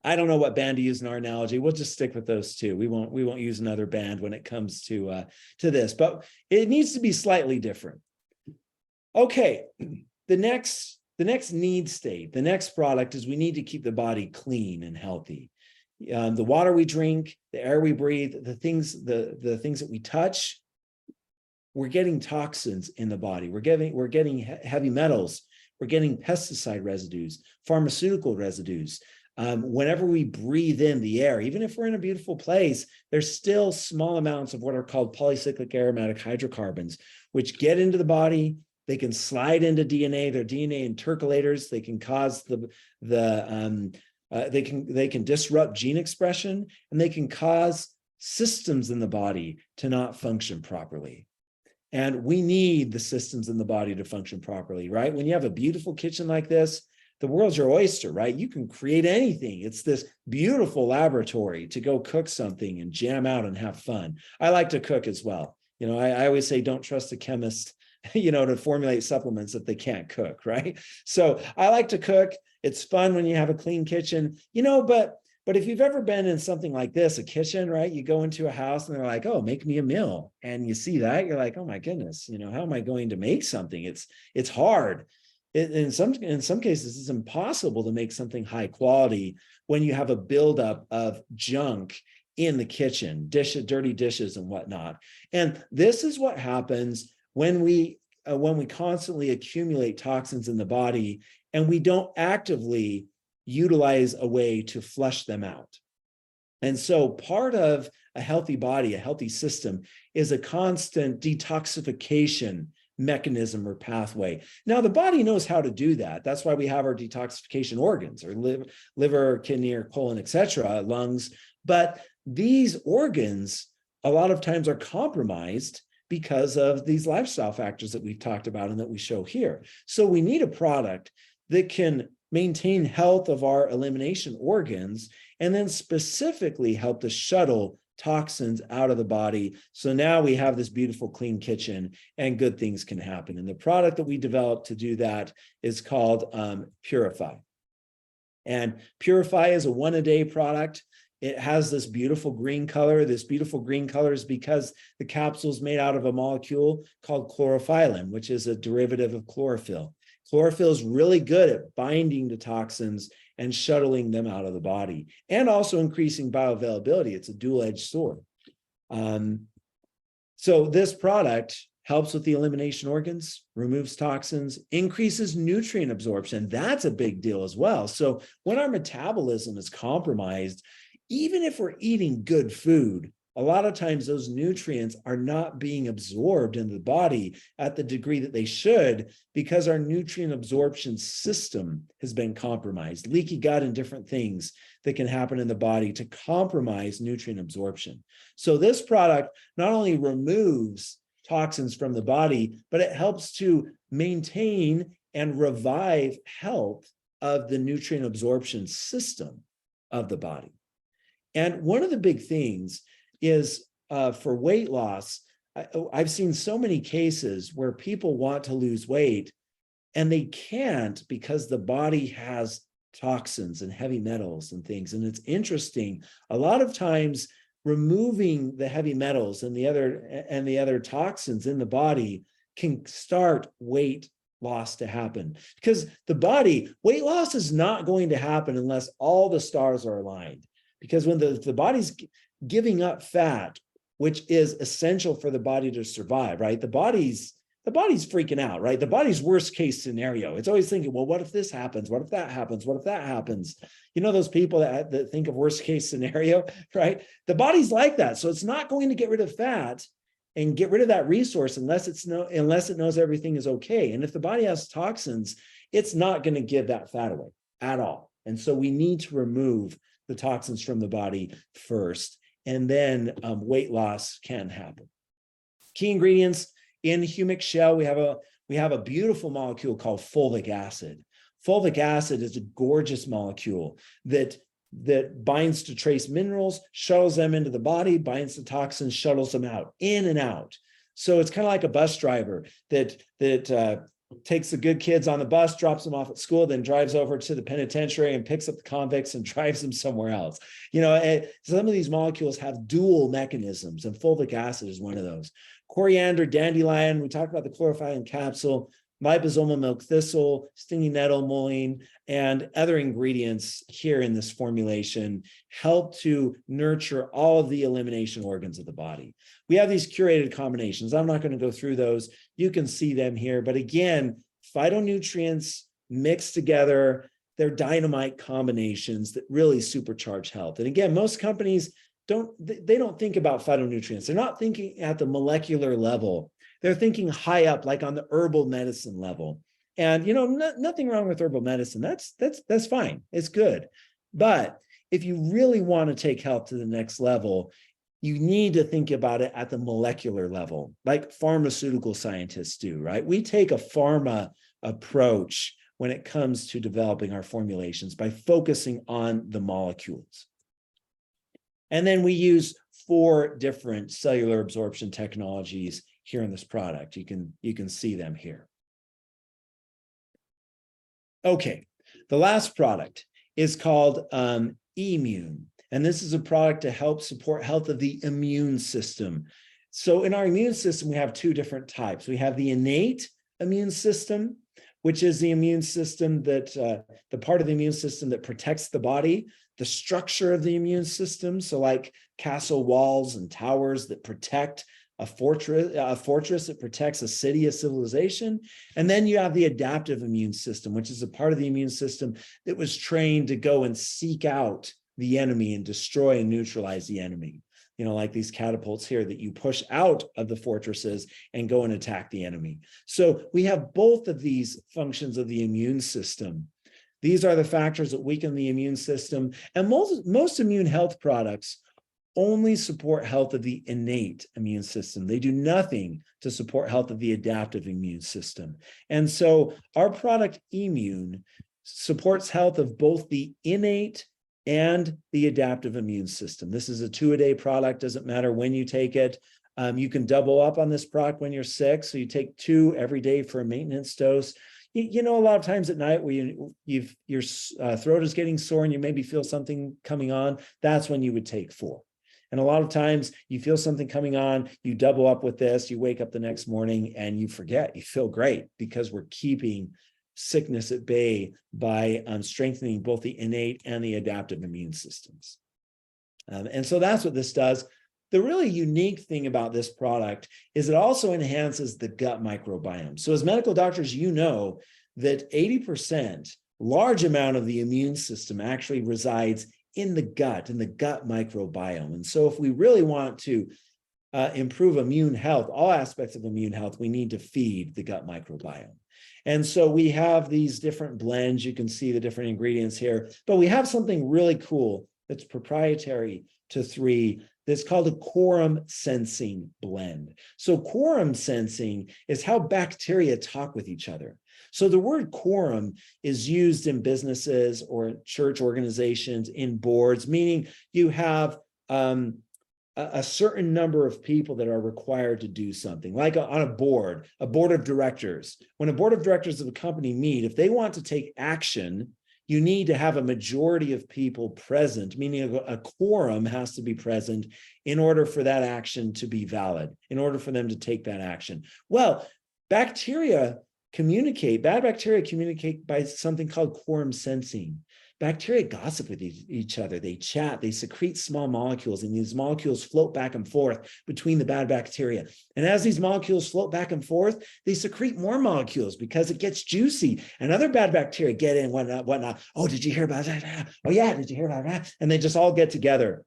B: I don't know what band to use in our analogy. We'll just stick with those 2. We won't use another band when it comes to this, but it needs to be slightly different. Okay, the next need state, the next product is we need to keep the body clean and healthy. The water we drink, the air we breathe, the things that we touch, we're getting toxins in the body. We're getting heavy metals. We're getting pesticide residues, pharmaceutical residues. Whenever we breathe in the air, even if we're in a beautiful place, there's still small amounts of what are called polycyclic aromatic hydrocarbons, which get into the body. They can slide into DNA. They're DNA intercalators. They can cause they can disrupt gene expression, and they can cause systems in the body to not function properly. And we need the systems in the body to function properly, right? When you have a beautiful kitchen like this, the world's your oyster, right? You can create anything. It's this beautiful laboratory to go cook something and jam out and have fun. I like to cook as well. You know, I always say, don't trust a chemist, you know, to formulate supplements if they can't cook, right? So I like to cook. It's fun when you have a clean kitchen, you know, but if you've ever been in something like this, a kitchen, right? You go into a house and they're like, oh, make me a meal. And you see that, you're like, oh my goodness, you know, how am I going to make something? It's hard. In some cases, it's impossible to make something high quality when you have a buildup of junk in the kitchen, dirty dishes and whatnot. And this is what happens when we constantly accumulate toxins in the body and we don't actively utilize a way to flush them out. And so part of a healthy body, a healthy system, is a constant detoxification mechanism or pathway. Now, the body knows how to do that. That's why we have our detoxification organs, or liver, kidney, or colon, etc., lungs. But these organs, a lot of times, are compromised because of these lifestyle factors that we've talked about and that we show here. So we need a product that can maintain health of our elimination organs and then specifically help to shuttle toxins out of the body. So now we have this beautiful clean kitchen and good things can happen. And the product that we developed to do that is called Purify. And Purify is a 1-a-day product. It has this beautiful green color. This beautiful green color is because the capsule is made out of a molecule called chlorophyllin, which is a derivative of chlorophyll. Chlorophyll is really good at binding to toxins and shuttling them out of the body, and also increasing bioavailability. It's a dual-edged sword. So this product helps with the elimination organs, removes toxins, increases nutrient absorption. That's a big deal as well. So when our metabolism is compromised, even if we're eating good food, a lot of times those nutrients are not being absorbed in the body at the degree that they should because our nutrient absorption system has been compromised, leaky gut and different things that can happen in the body to compromise nutrient absorption. So this product not only removes toxins from the body, but it helps to maintain and revive health of the nutrient absorption system of the body. And one of the big things is for weight loss, I've seen so many cases where people want to lose weight and they can't because the body has toxins and heavy metals and things. And it's interesting, a lot of times removing the heavy metals and the other toxins in the body can start weight loss to happen, because the body, weight loss is not going to happen unless all the stars are aligned. Because when the body's giving up fat, which is essential for the body to survive, right? The body's freaking out, right? The body's worst case scenario. It's always thinking, well, what if this happens? What if that happens? What if that happens? You know, those people that think of worst case scenario, right? The body's like that. So it's not going to get rid of fat and get rid of that resource unless it knows everything is okay. And if the body has toxins, it's not going to give that fat away at all. And so we need to remove the toxins from the body first, and then weight loss can happen. Key ingredients in humic shell, we have a beautiful molecule called fulvic acid. Fulvic acid is a gorgeous molecule that binds to trace minerals, shuttles them into the body, binds to toxins, shuttles them out, in and out. So it's kind of like a bus driver that takes the good kids on the bus, drops them off at school, then drives over to the penitentiary and picks up the convicts and drives them somewhere else. You know, some of these molecules have dual mechanisms, and fulvic acid is one of those. Coriander, dandelion, we talked about the chlorophyllin capsule, liposomal milk thistle, stinging nettle, mullein, and other ingredients here in this formulation help to nurture all of the elimination organs of the body. We have these curated combinations. I'm not going to go through those. You can see them here. But again, phytonutrients mixed together, they're dynamite combinations that really supercharge health. And again, most companies don't think about phytonutrients. They're not thinking at the molecular level. They're thinking high up, like on the herbal medicine level. And, you know, nothing wrong with herbal medicine. That's fine. It's good. But if you really want to take health to the next level, you need to think about it at the molecular level, like pharmaceutical scientists do, right? We take a pharma approach when it comes to developing our formulations by focusing on the molecules. And then we use 4 different cellular absorption technologies here in this product. You can see them here. Okay, the last product is called Immune. And this is a product to help support health of the immune system. So in our immune system, we have 2 different types. We have the innate immune system, which is the immune system that, the part of the immune system that protects the body, the structure of the immune system. So like castle walls and towers that protect a fortress that protects a city, a civilization. And then you have the adaptive immune system, which is a part of the immune system that was trained to go and seek out the enemy and destroy and neutralize the enemy. You know, like these catapults here that you push out of the fortresses and go and attack the enemy. So we have both of these functions of the immune system. These are the factors that weaken the immune system. And most immune health products only support health of the innate immune system. They do nothing to support health of the adaptive immune system. And so our product Immune supports health of both the innate and the adaptive immune system. This is a 2-a-day product. Doesn't matter when you take it. You can double up on this product when you're sick. So you take 2 every day for a maintenance dose. You know, a lot of times at night where your throat is getting sore and you maybe feel something coming on, that's when you would take 4. And a lot of times you feel something coming on, you double up with this, you wake up the next morning and you forget, you feel great because we're keeping sickness at bay by strengthening both the innate and the adaptive immune systems. And so that's what this does. The really unique thing about this product is it also enhances the gut microbiome. So as medical doctors, you know that 80%, large amount of the immune system actually resides in the gut microbiome. And so if we really want to improve immune health, all aspects of immune health, we need to feed the gut microbiome. And so we have these different blends. You can see the different ingredients here, but we have something really cool that's proprietary to 3 that's called a quorum sensing blend. So quorum sensing is how bacteria talk with each other. So the word quorum is used in businesses or church organizations, in boards, meaning you have a certain number of people that are required to do something, like on a board of directors. When a board of directors of a company meet, if they want to take action, you need to have a majority of people present, meaning a quorum has to be present in order for that action to be valid, in order for them to take that action. Well, bad bacteria communicate by something called quorum sensing. Bacteria gossip with each other. They chat, they secrete small molecules, and these molecules float back and forth between the bad bacteria. And as these molecules float back and forth, they secrete more molecules because it gets juicy, and other bad bacteria get in, whatnot. Oh, did you hear about that? Oh yeah, did you hear about that? And they just all get together.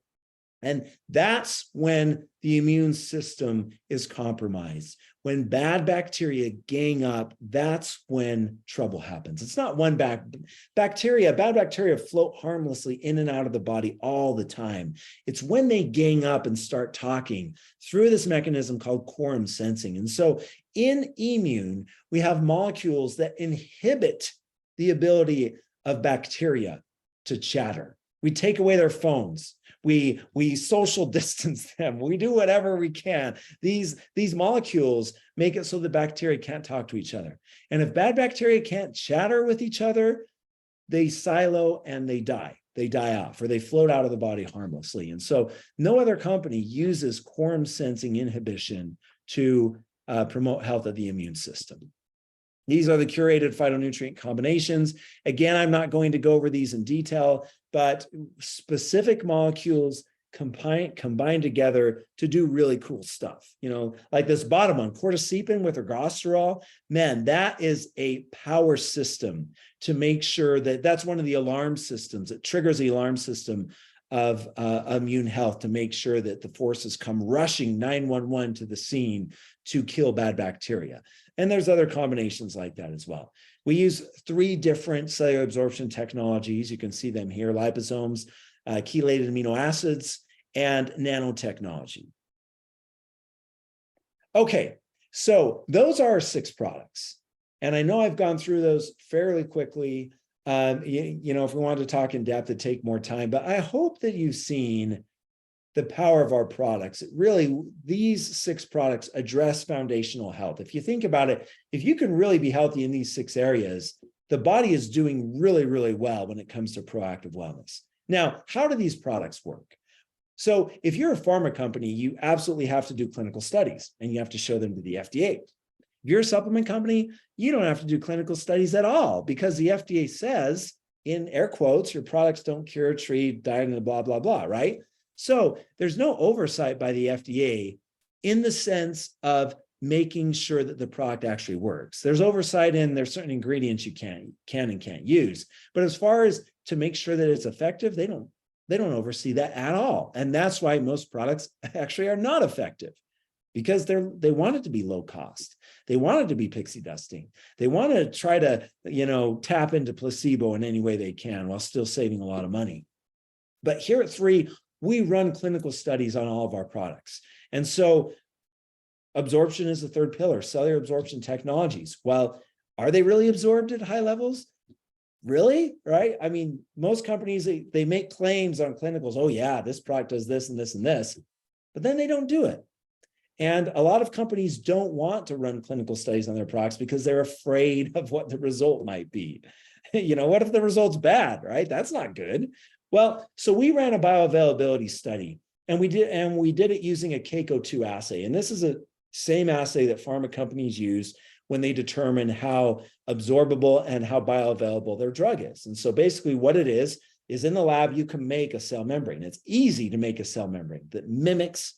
B: And that's when the immune system is compromised. When bad bacteria gang up, that's when trouble happens. It's not one bad bacteria float harmlessly in and out of the body all the time. It's when they gang up and start talking through this mechanism called quorum sensing. And so in immune, we have molecules that inhibit the ability of bacteria to chatter. We take away their phones. We social distance them. We do whatever we can. These molecules make it so the bacteria can't talk to each other. And if bad bacteria can't chatter with each other, they silo and they die. They die off, or they float out of the body harmlessly. And so no other company uses quorum sensing inhibition to promote health of the immune system. These are the curated phytonutrient combinations. Again, I'm not going to go over these in detail, but specific molecules combine together to do really cool stuff. You know, like this bottom one, cordycepin with ergosterol. Man, that is a power system to make sure that that's one of the alarm systems. It triggers the alarm system of immune health to make sure that the forces come rushing 911 to the scene to kill bad bacteria. And there's other combinations like that as well. We use 3 different cellular absorption technologies. You can see them here: liposomes, chelated amino acids, and nanotechnology. Okay, so those are our 6 products. And I know I've gone through those fairly quickly. You know, if we wanted to talk in depth, it'd take more time, but I hope that you've seen the power of our products. Really, these 6 products address foundational health. If you think about it, if you can really be healthy in these 6 areas, the body is doing really, really well when it comes to proactive wellness. Now, how do these products work? So if you're a pharma company, you absolutely have to do clinical studies and you have to show them to the FDA. If you're a supplement company, you don't have to do clinical studies at all, because the FDA says, in air quotes, your products don't cure, treat, diagnose, blah, blah, blah, right? So there's no oversight by the FDA in the sense of making sure that the product actually works. There's oversight in there's certain ingredients you can and can't use. But as far as to make sure that it's effective, they don't oversee that at all. And that's why most products actually are not effective, because they want it to be low cost. They want it to be pixie dusting. They want to try to, tap into placebo in any way they can while still saving a lot of money. But here at 3, we run clinical studies on all of our products. And so absorption is the 3rd pillar, cellular absorption technologies. Well, are they really absorbed at high levels? Really, right? I mean, most companies, they make claims on clinicals. Oh yeah, this product does this and this and this, but then they don't do it. And a lot of companies don't want to run clinical studies on their products because they're afraid of what the result might be. What if the result's bad, right? That's not good. Well, so we ran a bioavailability study, and we did it using a CACO2 assay. And this is a same assay that pharma companies use when they determine how absorbable and how bioavailable their drug is. And so basically what it is in the lab, you can make a cell membrane. It's easy to make a cell membrane that mimics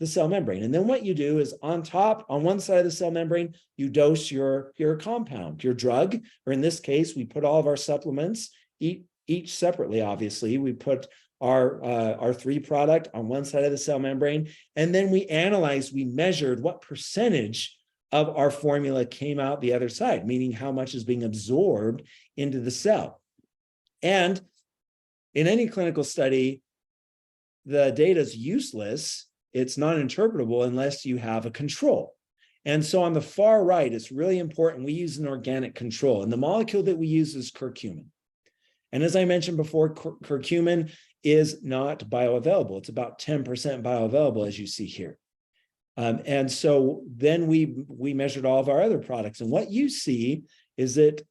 B: the cell membrane. And then what you do is on one side of the cell membrane, you dose your compound, your drug, or in this case, we put all of our supplements, eat each separately, obviously. We put our 3 product on one side of the cell membrane, and then we measured what percentage of our formula came out the other side, meaning how much is being absorbed into the cell. And in any clinical study, the data is useless. It's not interpretable unless you have a control. And so on the far right, it's really important. We use an organic control, and the molecule that we use is curcumin. And as I mentioned before, curcumin is not bioavailable. It's about 10% bioavailable, as you see here. And so then we measured all of our other products. And what you see is that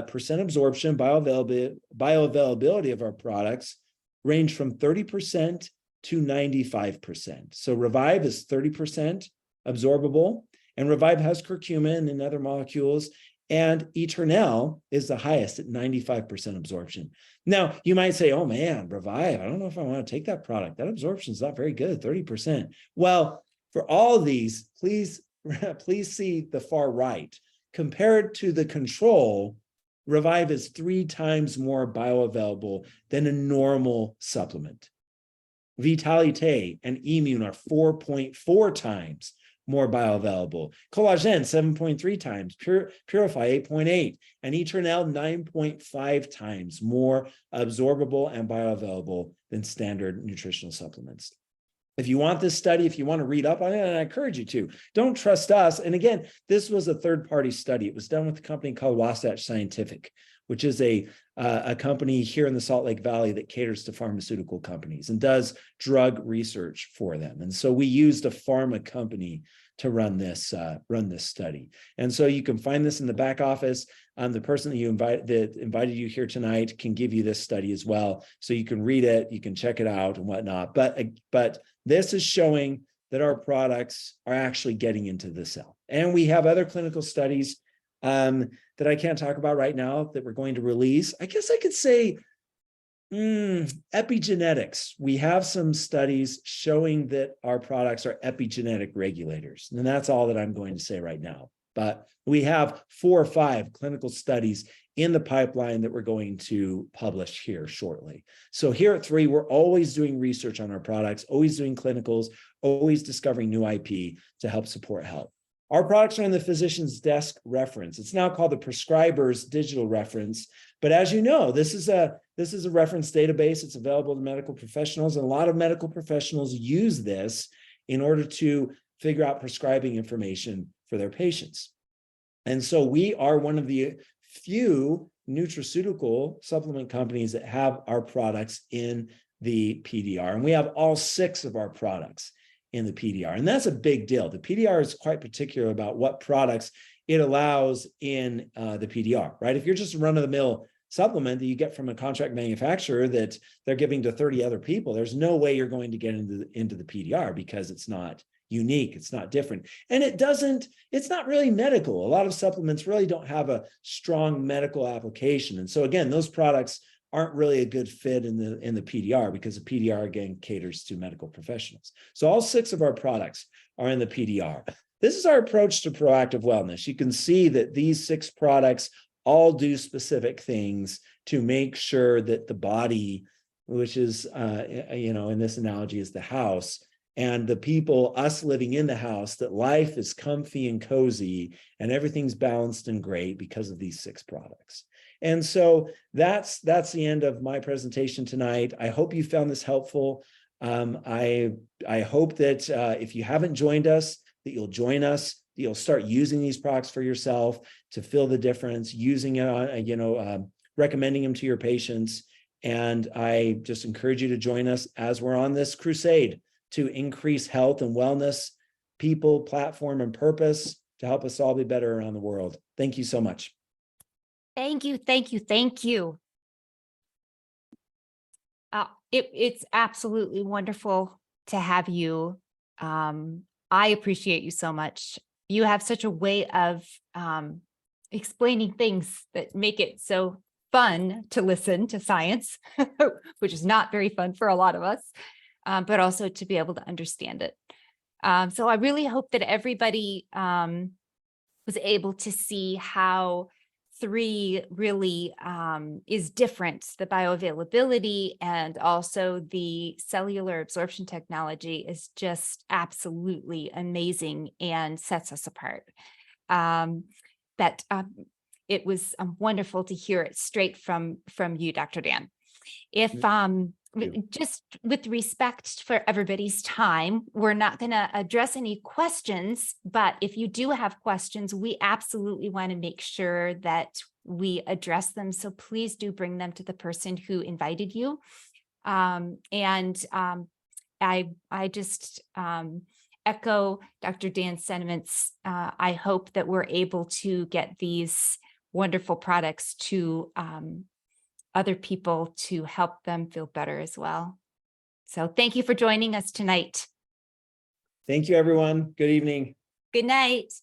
B: percent absorption, bioavailability of our products range from 30% to 95%. So Revive is 30% absorbable, and Revive has curcumin and other molecules, and Eternel is the highest at 95% absorption. Now, you might say, oh man, Revive, I don't know if I want to take that product. That absorption is not very good, 30%. Well, for all of these, please see the far right. Compared to the control, Revive is 3 times more bioavailable than a normal supplement. Vitalite and Immune are 4.4 times more bioavailable. Collagen, 7.3 times. Purify, 8.8. And Eternel, 9.5 times more absorbable and bioavailable than standard nutritional supplements. If you want this study, if you want to read up on it, and I encourage you to, don't trust us. And again, this was a third-party study. It was done with a company called Wasatch Scientific, which is a company here in the Salt Lake Valley that caters to pharmaceutical companies and does drug research for them. And so we used a pharma company to run this study. And so you can find this in the back office. The person that invited you here tonight can give you this study as well, so you can read it, you can check it out and whatnot. But this is showing that our products are actually getting into the cell. And we have other clinical studies that I can't talk about right now that we're going to release. I guess I could say epigenetics. We have some studies showing that our products are epigenetic regulators. And that's all that I'm going to say right now. But we have 4 or 5 clinical studies in the pipeline that we're going to publish here shortly. So here at 3, we're always doing research on our products, always doing clinicals, always discovering new IP to help support health. Our products are in the physician's desk reference. It's now called the prescriber's digital reference. But as you know, this is a reference database. It's available to medical professionals, and a lot of medical professionals use this in order to figure out prescribing information for their patients. And so we are one of the few nutraceutical supplement companies that have our products in the PDR. And we have all 6 of our products in the PDR. And that's a big deal. The PDR is quite particular about what products it allows in the PDR, right? If you're just a run-of-the-mill supplement that you get from a contract manufacturer that they're giving to 30 other people, there's no way you're going to get into the PDR because it's not unique, it's not different. And it's not really medical. A lot of supplements really don't have a strong medical application. And so again, those products aren't really a good fit in the PDR, because the PDR again caters to medical professionals. So all 6 of our products are in the PDR. This is our approach to proactive wellness. You can see that these 6 products all do specific things to make sure that the body, which is, in this analogy is the house, and the people, us living in the house, that life is comfy and cozy and everything's balanced and great because of these 6 products. And so that's the end of my presentation tonight. I hope you found this helpful. I hope that if you haven't joined us, that you'll join us, that you'll start using these products for yourself to feel the difference, using it, recommending them to your patients. And I just encourage you to join us as we're on this crusade to increase health and wellness, people, platform, and purpose to help us all be better around the world. Thank you so much.
A: Thank you, thank you, thank you. It's absolutely wonderful to have you. I appreciate you so much. You have such a way of explaining things that make it so fun to listen to science, which is not very fun for a lot of us, but also to be able to understand it. So I really hope that everybody was able to see how three really is different. The bioavailability and also the cellular absorption technology is just absolutely amazing and sets us apart. It was wonderful to hear it straight from you, Dr. Dan. If just with respect for everybody's time, we're not going to address any questions, but if you do have questions, we absolutely want to make sure that we address them. So please do bring them to the person who invited you. I just echo Dr. Dan's sentiments. I hope that we're able to get these wonderful products to other people to help them feel better as well. So thank you for joining us tonight.
B: Thank you, everyone. Good evening.
A: Good night.